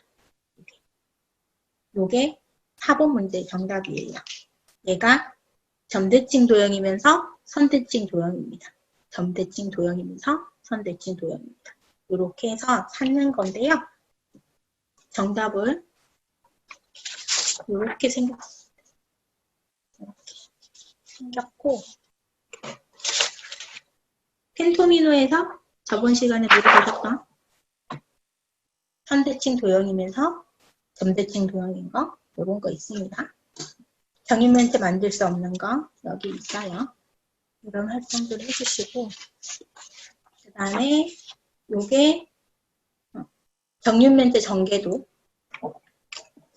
요게 4번 문제의 정답이에요. 얘가 점대칭 도형이면서 선대칭 도형입니다. 점대칭 도형이면서 선대칭 도형입니다. 이렇게 해서 찾는 건데요. 정답을 이렇게 생겼습니다. 이렇게 생겼고 펜토미노에서 저번 시간에 물어보셨던 선대칭 도형이면서 점대칭 도형인 거 이런 거 있습니다. 정의문제 만들 수 없는 거 여기 있어요. 이런 활동들 해주시고 그 다음에 요게 정육면체 전개도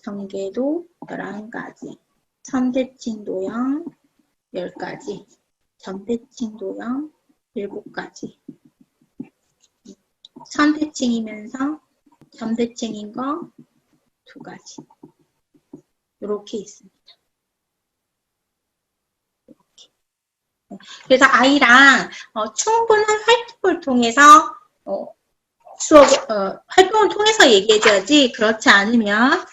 11가지, 선대칭 도형 10가지, 점대칭 도형 7가지, 선대칭이면서 점대칭인 거 2가지. 이렇게 있습니다. 이렇게. 그래서 아이랑 충분한 활동을 통해서 활동을 통해서 얘기해줘야지, 그렇지 않으면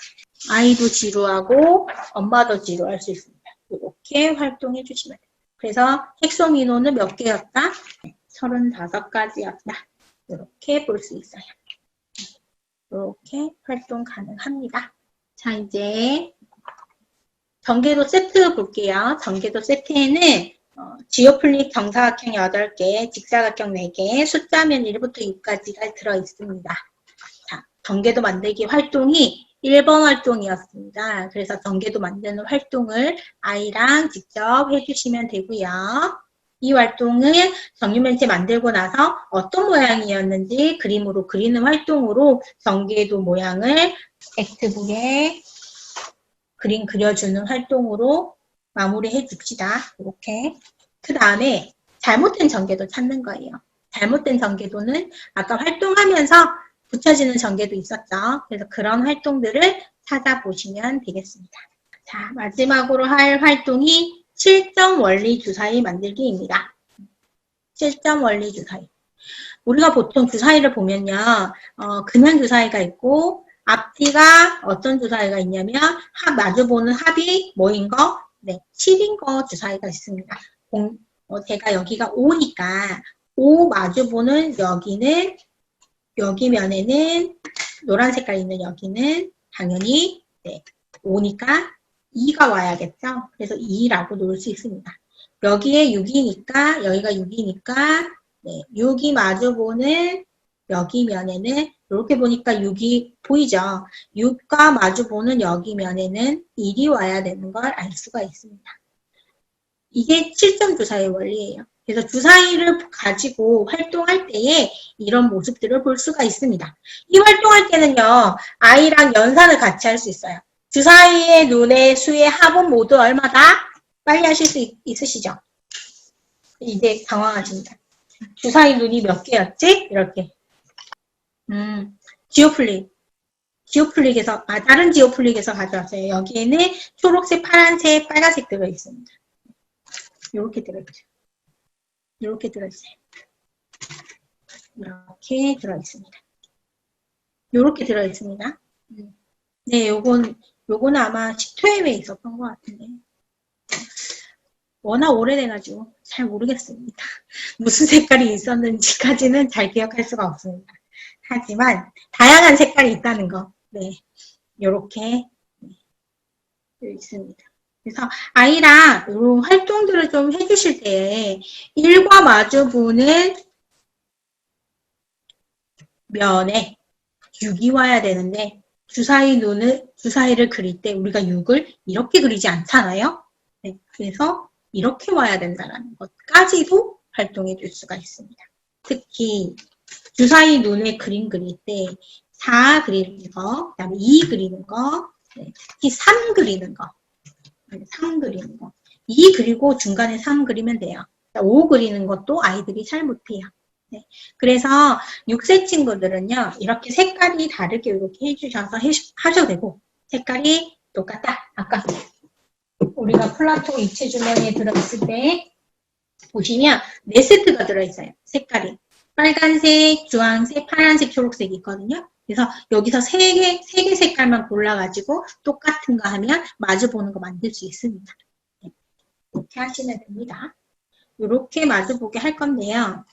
아이도 지루하고 엄마도 지루할 수 있습니다. 이렇게 활동해 주시면 돼요. 그래서 핵소민호는 몇 개였다? 35가지였다. 이렇게 볼 수 있어요. 이렇게 활동 가능합니다. 자, 이제 전개도 세트 볼게요. 전개도 세트에는 지오플릭 정사각형 8개, 직사각형 4개, 숫자면 1부터 6까지가 들어있습니다. 자, 전개도 만들기 활동이 1번 활동이었습니다. 그래서 전개도 만드는 활동을 아이랑 직접 해주시면 되고요. 이 활동은 정육면체 만들고 나서 어떤 모양이었는지 그림으로 그리는 활동으로 전개도 모양을 엑스북에 그림 그려주는 활동으로 마무리해 줍시다. 이렇게. 그 다음에 잘못된 전개도 찾는 거예요. 잘못된 전개도는 아까 활동하면서 붙여지는 전개도 있었죠. 그래서 그런 활동들을 찾아보시면 되겠습니다. 자, 마지막으로 할 활동이 7점 원리 주사위 만들기입니다. 7점 원리 주사위. 우리가 보통 주사위를 보면요. 그냥 주사위가 있고 앞뒤가 어떤 주사위가 있냐면 마주보는 합이 뭐인 거? 네, 7인 거 주사위가 있습니다. 제가 여기가 5니까 5 마주보는 여기는 여기 면에는 노란 색깔 있는 여기는 당연히 네, 5니까 2가 와야겠죠. 그래서 2라고 놓을 수 있습니다. 여기에 6이니까 여기가 6이니까 네, 6이 마주보는 여기 면에는 이렇게 보니까 6이 보이죠. 6과 마주보는 여기 면에는 1이 와야 되는 걸 알 수가 있습니다. 이게 7점 주사위 원리예요. 그래서 주사위를 가지고 활동할 때에 이런 모습들을 볼 수가 있습니다. 이 활동할 때는요. 아이랑 연산을 같이 할 수 있어요. 주사위의 눈의 수의 합은 모두 얼마다? 빨리 하실 수 있으시죠? 이제 당황하십니다. 주사위 눈이 몇 개였지? 이렇게. 지오플릭에서, 다른 지오플릭에서 가져왔어요. 여기에는 초록색, 파란색, 빨간색 들어있습니다. 이렇게 들어있죠. 이렇게 들어있어요. 이렇게 들어있습니다. 이렇게 들어있습니다. 네, 요거는 아마 10회에 있었던 것 같은데. 워낙 오래돼가지고 잘 모르겠습니다. 무슨 색깔이 있었는지까지는 잘 기억할 수가 없습니다. 하지만 다양한 색깔이 있다는 거, 네, 요렇게 있습니다. 그래서 아이랑 이런 활동들을 좀 해주실 때 1과 마주보는 면에 6이 와야 되는데 주사위를 그릴 때 우리가 6을 이렇게 그리지 않잖아요. 네, 그래서 이렇게 와야 된다는 것까지도 활동해 줄 수가 있습니다. 특히 주사위 눈에 그림 그릴 때 4 그리는 거, 그 다음에 2 그리는 거, 네, 특히 3 그리는 거, 3 그리는 거, 2 그리고 중간에 3 그리면 돼요. 5 그리는 것도 아이들이 잘 못해요. 네, 그래서 6세 친구들은요, 이렇게 색깔이 다르게 이렇게 해주셔서 하셔도 되고, 색깔이 똑같다. 아까 우리가 플라토 입체 주머니에 들어있을 때 보시면 4세트가 들어있어요. 색깔이. 빨간색, 주황색, 파란색, 초록색이 있거든요. 그래서 여기서 3개 색깔만 골라가지고 똑같은 거 하면 마주보는 거 만들 수 있습니다. 네, 이렇게 하시면 됩니다. 이렇게 마주보게 할 건데요.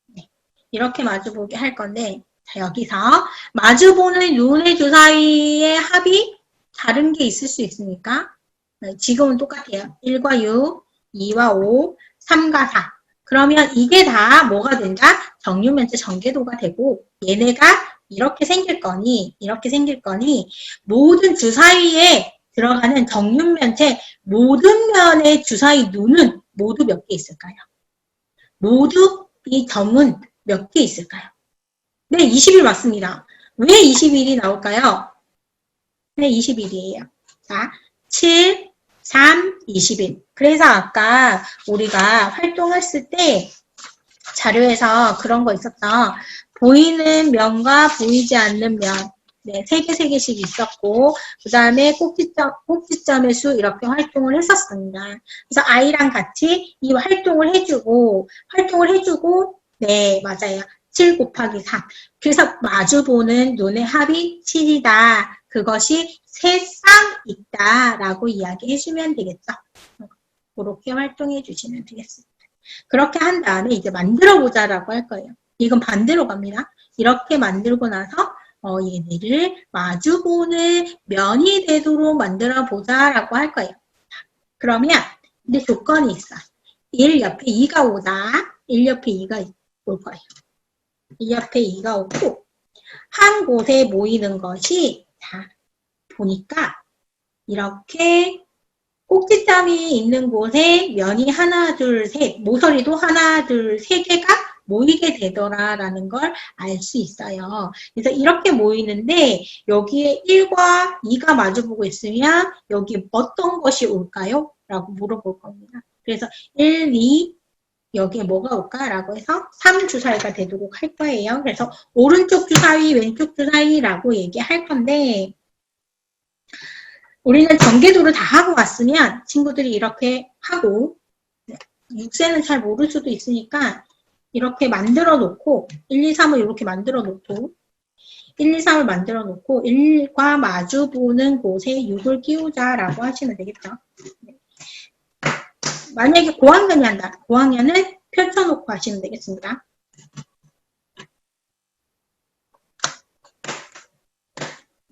네, 이렇게 마주보게 할 건데, 자, 여기서 마주보는 눈의 주사위의 합이 다른 게 있을 수 있으니까 지금은 똑같아요. 1과 6, 2와 5, 3과 4. 그러면 이게 다 뭐가 된다? 정육면체 전개도가 되고 얘네가 이렇게 생길 거니 모든 주사위에 들어가는 정육면체 모든 면의 주사위 눈은 모두 몇 개 있을까요? 모두 이 점은 몇 개 있을까요? 네, 20일 맞습니다. 왜 20일이 나올까요? 네, 20일이에요. 자, 7, 3, 20일. 그래서 아까 우리가 활동했을 때 자료에서 그런 거 있었죠. 보이는 면과 보이지 않는 면. 네, 3개씩 있었고, 그 다음에 꼭지점의 수 이렇게 활동을 했었습니다. 그래서 아이랑 같이 이 활동을 해주고, 네, 맞아요. 7 곱하기 3. 그래서 마주보는 눈의 합이 7이다. 그것이 세 쌍 있다라고 이야기해주면 되겠죠. 그렇게 활동해 주시면 되겠습니다. 그렇게 한 다음에 이제 만들어 보자라고 할 거예요. 이건 반대로 갑니다. 이렇게 만들고 나서 얘네를 마주보는 면이 되도록 만들어 보자라고 할 거예요. 그러면 근데 조건이 있어. 1 옆에 2가 오다. 1 옆에 2가 올 거예요. 2 옆에 2가 오고 한 곳에 모이는 것이 자 보니까 이렇게 꼭지점이 있는 곳에 면이 하나, 둘, 셋, 모서리도 하나, 둘, 세 개가 모이게 되더라라는 걸 알 수 있어요. 그래서 이렇게 모이는데 여기에 1과 2가 마주보고 있으면 여기 어떤 것이 올까요? 라고 물어볼 겁니다. 그래서 1, 2, 여기에 뭐가 올까라고 해서 3 주사위가 되도록 할 거예요. 그래서 오른쪽 주사위, 왼쪽 주사위라고 얘기할 건데 우리는 전개도를 다 하고 왔으면 친구들이 이렇게 하고 6세는 잘 모를 수도 있으니까 이렇게 만들어 놓고 1, 2, 3을 이렇게 만들어 놓고 1, 2, 3을 만들어 놓고 1과 마주 보는 곳에 6을 끼우자라고 하시면 되겠죠. 만약에 고학년이 한다. 고학년은 펼쳐놓고 하시면 되겠습니다.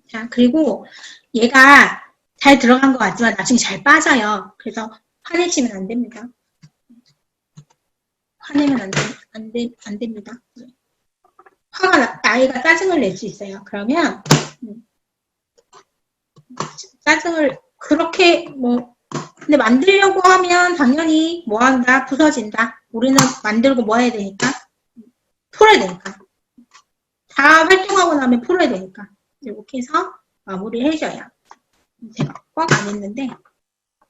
자, 그리고 얘가 잘 들어간 것 같지만 나중에 잘 빠져요. 그래서 화내시면 안 됩니다. 화내면 안 됩니다. 화가 아이가 짜증을 낼 수 있어요. 그러면 짜증을 그렇게 근데 만들려고 하면 당연히 뭐 한다? 부서진다. 우리는 만들고 뭐 해야 되니까? 풀어야 되니까. 다 활동하고 나면 풀어야 되니까. 이렇게 해서 마무리를 해줘요. 제가 꽉 안 했는데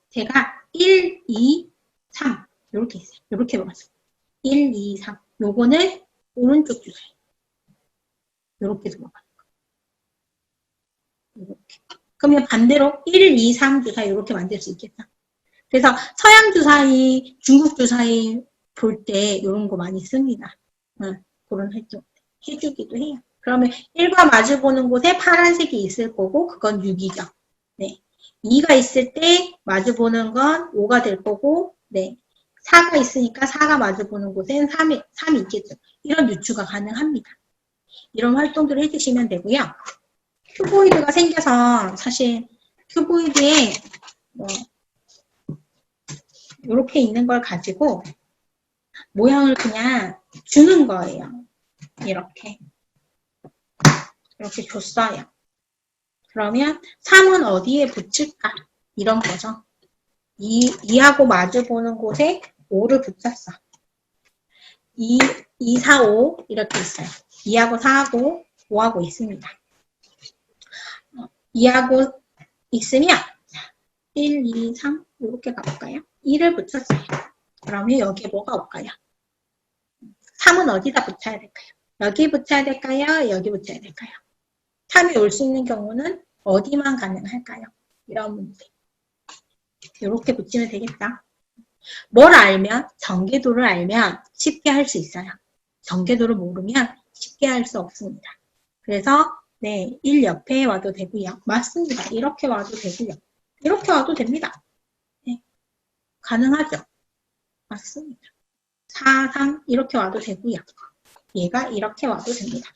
제가 1, 2, 3 이렇게 했어요. 이렇게 먹었어요. 1, 2, 3 요거는 오른쪽 주사위. 이렇게 들어가는 거. 이렇게. 그러면 반대로 1, 2, 3 주사위 이렇게 만들 수 있겠다. 그래서 서양 주사위, 중국 주사위 볼 때 이런 거 많이 씁니다. 그런 활동 해주기도 해요. 그러면 1과 마주 보는 곳에 파란색이 있을 거고 그건 6이죠. 네. 2가 있을 때 마주 보는 건 5가 될 거고 네. 4가 있으니까 4가 마주 보는 곳엔 3이 있겠죠. 이런 유추가 가능합니다. 이런 활동들을 해주시면 되고요. 큐보이드가 생겨서 사실 큐보이드에 이렇게 있는 걸 가지고 모양을 그냥 주는 거예요. 이렇게 줬어요. 그러면 3은 어디에 붙일까? 이런 거죠. 2하고 마주 보는 곳에 5를 붙였어. 2, 4, 5 이렇게 있어요. 2하고 4하고 5하고 있습니다. 2하고 있으면 1, 2, 3 이렇게 가볼까요? 2를 붙였어요. 그러면 여기에 뭐가 올까요? 3은 어디다 붙여야 될까요? 여기 붙여야 될까요? 여기 붙여야 될까요? 3이 올 수 있는 경우는 어디만 가능할까요? 이런 문제. 이렇게 붙이면 되겠다. 뭘 알면, 전개도를 알면 쉽게 할 수 있어요. 전개도를 모르면 쉽게 할 수 없습니다. 그래서 네, 1 옆에 와도 되고요. 맞습니다. 이렇게 와도 되고요. 이렇게 와도 됩니다. 네, 가능하죠? 맞습니다. 4, 3 이렇게 와도 되고요. 얘가 이렇게 와도 됩니다.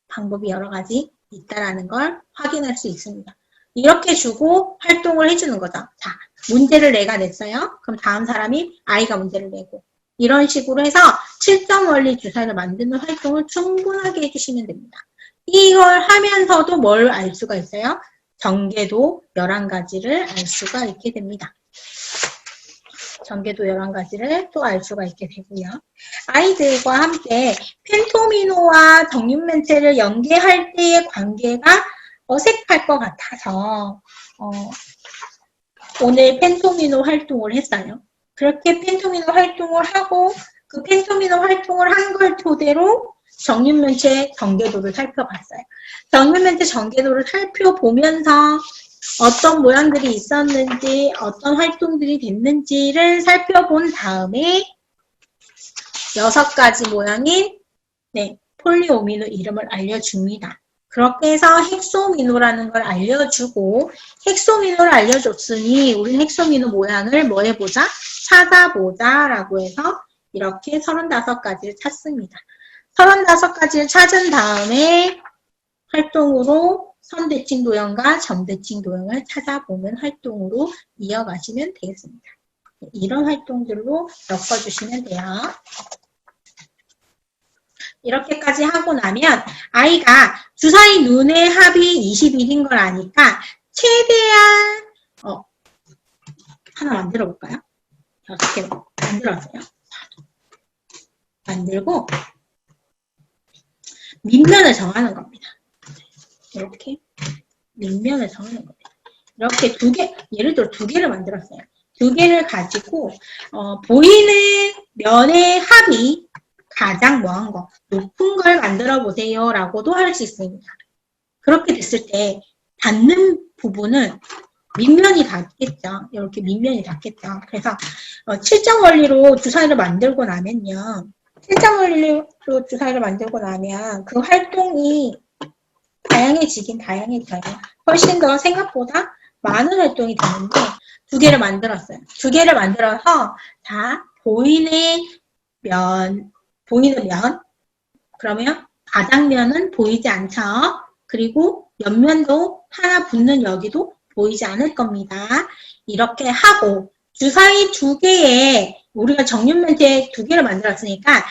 방법이 여러 가지 있다라는 걸 확인할 수 있습니다. 이렇게 주고 활동을 해주는 거죠. 자, 문제를 내가 냈어요. 그럼 다음 사람이 아이가 문제를 내고 이런 식으로 해서 7점 원리 주사를 만드는 활동을 충분하게 해주시면 됩니다. 이걸 하면서도 뭘 알 수가 있어요? 전개도 11가지를 알 수가 있게 됩니다. 전개도 여러 가지를 또 알 수가 있게 되고요. 아이들과 함께 펜토미노와 정육면체를 연계할 때의 관계가 어색할 것 같아서 오늘 펜토미노 활동을 했어요. 그렇게 펜토미노 활동을 하고 그 펜토미노 활동을 한 걸 토대로 정육면체 전개도를 살펴봤어요. 정육면체 전개도를 살펴보면서 어떤 모양들이 있었는지, 어떤 활동들이 됐는지를 살펴본 다음에 6가지 모양인 폴리오미노 이름을 알려줍니다. 그렇게 해서 헥소미노라는 걸 알려주고 헥소미노를 알려줬으니 우리는 헥소미노 모양을 뭐 해보자? 찾아보자 라고 해서 이렇게 35가지를 찾습니다. 35가지를 찾은 다음에 활동으로 선대칭 도형과 점대칭 도형을 찾아보는 활동으로 이어가시면 되겠습니다. 이런 활동들로 엮어주시면 돼요. 이렇게까지 하고 나면 아이가 주사위 눈의 합이 21인 걸 아니까 최대한 하나 만들어 볼까요? 6개 만들었어요. 만들고 밑면을 정하는 겁니다. 이렇게 밑면을 정하는 겁니다. 이렇게 2개, 예를 들어 2개를 만들었어요. 2개를 가지고 보이는 면의 합이 가장 뭐한 거, 높은 걸 만들어 보세요 라고도 할 수 있습니다. 그렇게 됐을 때 닿는 부분은 밑면이 닿겠죠. 이렇게 밑면이 닿겠죠. 그래서 7점 원리로 주사위를 만들고 나면요. 7점 원리로 주사위를 만들고 나면 그 활동이 다양해지긴 다양해져요. 훨씬 더 생각보다 많은 활동이 되는데 2개를 만들었어요. 2개를 만들어서 다 보이는 면 그러면 바닥면은 보이지 않죠. 그리고 옆면도 하나 붙는 여기도 보이지 않을 겁니다. 이렇게 하고 주사위 2개에 우리가 정육면체 2개를 만들었으니까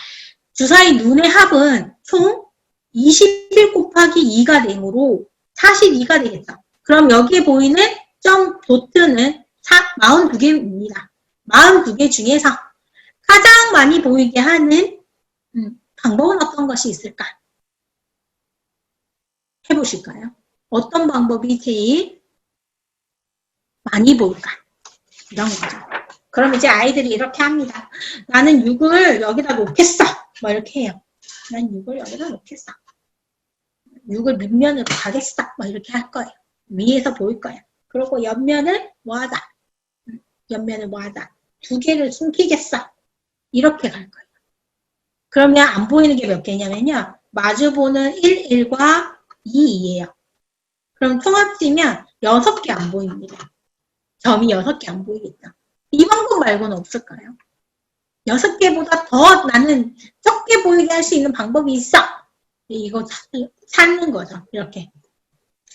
주사위 눈의 합은 총 21 곱하기 2가 되므로 42가 되겠죠. 그럼 여기에 보이는 점 도트는 42개입니다. 42개 중에서 가장 많이 보이게 하는 방법은 어떤 것이 있을까? 해보실까요? 어떤 방법이 제일 많이 보일까? 이런 거죠. 그럼 이제 아이들이 이렇게 합니다. 나는 6을 여기다 놓겠어. 뭐 이렇게 해요. 난 6을 여기다 놓겠어. 6을 밑면으로 가겠어. 뭐 이렇게 할 거예요. 위에서 보일 거예요. 그리고 옆면을 뭐 하자. 옆면을 뭐 하자. 2개를 숨기겠어. 이렇게 갈 거예요. 그러면 안 보이는 게 몇 개냐면요. 마주보는 1, 1과 2, 2예요. 그럼 통합지면 6개 안 보입니다. 점이 6개 안 보이겠죠. 이 방법 말고는 없을까요? 6개보다 더 나는 적게 보이게 할 수 있는 방법이 있어. 이거 찾는 거죠. 이렇게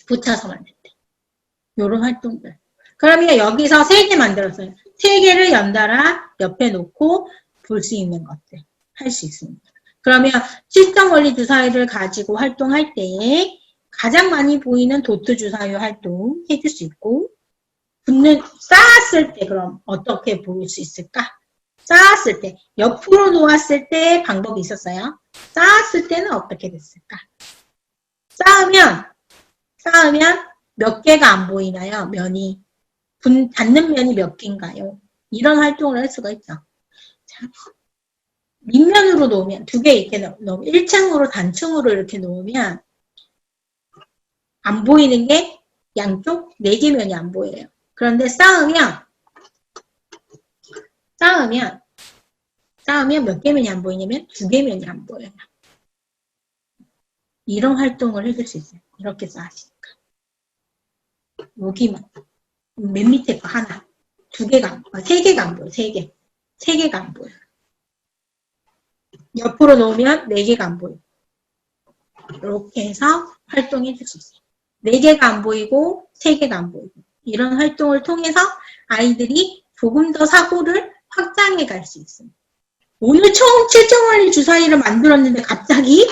붙여서 만들 때. 요런 활동들. 그러면 여기서 3개 만들었어요. 3개를 연달아 옆에 놓고 볼 수 있는 것들 할 수 있습니다. 그러면 7점 원리 주사위를 가지고 활동할 때 가장 많이 보이는 도트 주사위 활동 해줄 수 있고 쌓았을 때 그럼 어떻게 보일 수 있을까? 쌓았을 때 옆으로 놓았을 때 방법이 있었어요. 쌓았을 때는 어떻게 됐을까? 쌓으면 몇 개가 안 보이나요? 면이 닿는 면이 몇 개인가요? 이런 활동을 할 수가 있죠. 자, 밑면으로 놓으면 2개 이렇게 놓으면 1층으로 단층으로 이렇게 놓으면 안 보이는 게 양쪽 4개 면이 안 보여요. 그런데 쌓으면 몇 개 면이 안 보이냐면 2개 면이 안 보여요. 이런 활동을 해줄 수 있어요. 이렇게 쌓으시니까. 여기만. 맨 밑에 거 하나. 2개가, 3개가 안 보여요. 3개. 3개가 안 보여요. 옆으로 놓으면 4개가 안 보여요. 이렇게 해서 활동해 줄 수 있어요. 4개가 안 보이고 3개가 안 보이고 이런 활동을 통해서 아이들이 조금 더 사고를 확장해 갈 수 있습니다. 오늘 총 7점 원리 주사위를 만들었는데 갑자기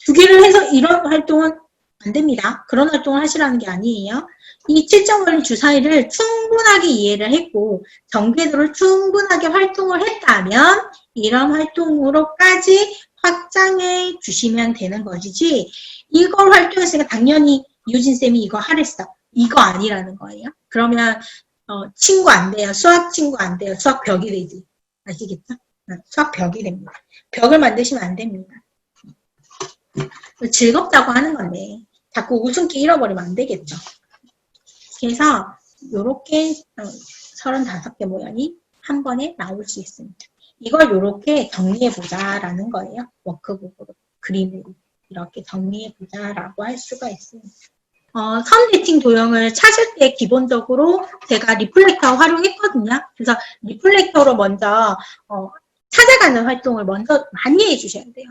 2개를 해서 이런 활동은 안 됩니다. 그런 활동을 하시라는 게 아니에요. 이 7.5일 주사위를 충분하게 이해를 했고 정제도를 충분하게 활동을 했다면 이런 활동으로까지 확장해 주시면 되는 것이지 이걸 활동했으니까 당연히 유진쌤이 이거 하랬어. 이거 아니라는 거예요. 그러면 친구 안 돼요. 수학 친구 안 돼요. 수학 벽이 되지. 아시겠죠? 수학 벽이 됩니다. 벽을 만드시면 안 됩니다. 즐겁다고 하는 건데 자꾸 웃음기 잃어버리면 안 되겠죠. 그래서 이렇게 35개 모양이 한 번에 나올 수 있습니다. 이걸 이렇게 정리해보자 라는 거예요. 워크북으로, 그림으로 이렇게 정리해보자 라고 할 수가 있습니다. 선대칭 도형을 찾을 때 기본적으로 제가 리플렉터 활용했거든요. 그래서 리플렉터로 먼저 찾아가는 활동을 먼저 많이 해주셔야 돼요.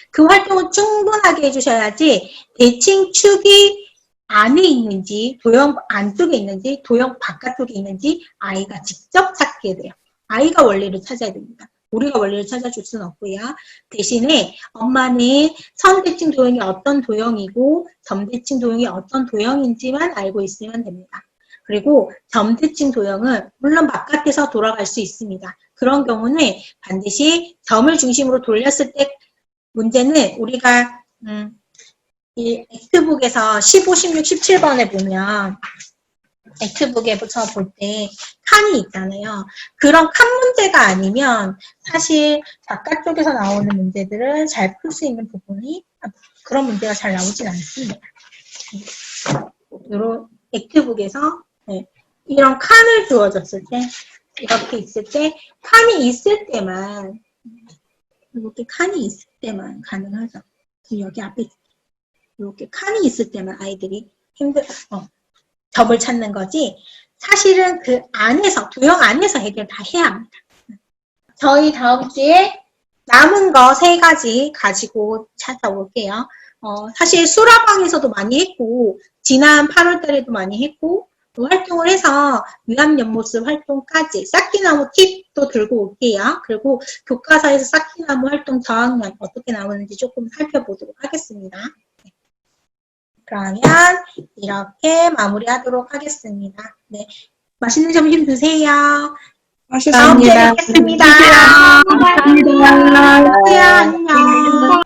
그 활동을 충분하게 해주셔야지 대칭축이 안에 있는지 도형 안쪽에 있는지 도형 바깥쪽에 있는지 아이가 직접 찾게 돼요. 아이가 원리를 찾아야 됩니다. 우리가 원리를 찾아줄 수는 없고요. 대신에 엄마는 선대칭 도형이 어떤 도형이고 점대칭 도형이 어떤 도형인지만 알고 있으면 됩니다. 그리고 점대칭 도형은 물론 바깥에서 돌아갈 수 있습니다. 그런 경우는 반드시 점을 중심으로 돌렸을 때 문제는 우리가 이 액트북에서 15, 16, 17번에 보면 액트북에서 볼 때 칸이 있잖아요. 그런 칸 문제가 아니면 사실 바깥쪽에서 나오는 문제들을 잘 풀 수 있는 부분이 그런 문제가 잘 나오진 않습니다. 이런 액트북에서 이런 칸을 주어졌을 때 이렇게 있을 때 칸이 있을 때만 이렇게 칸이 있을 때만 가능하죠. 여기 앞에 이렇게 칸이 있을 때만 아이들이 점을 찾는 거지 사실은 그 안에서 도형 안에서 해결 다 해야 합니다. 저희 다음 주에 남은 거 3가지 가지고 찾아올게요. 사실 수라방에서도 많이 했고 지난 8월 달에도 많이 했고 활동을 해서 유암연못술 활동까지 쌓기나무 팁도 들고 올게요. 그리고 교과서에서 쌓기나무 활동 저학년 어떻게 나오는지 조금 살펴보도록 하겠습니다. 그러면 이렇게 마무리하도록 하겠습니다. 네, 맛있는 점심 드세요. 맛있습니다. 다음 주에 뵙겠습니다. 감사합니다. 안녕.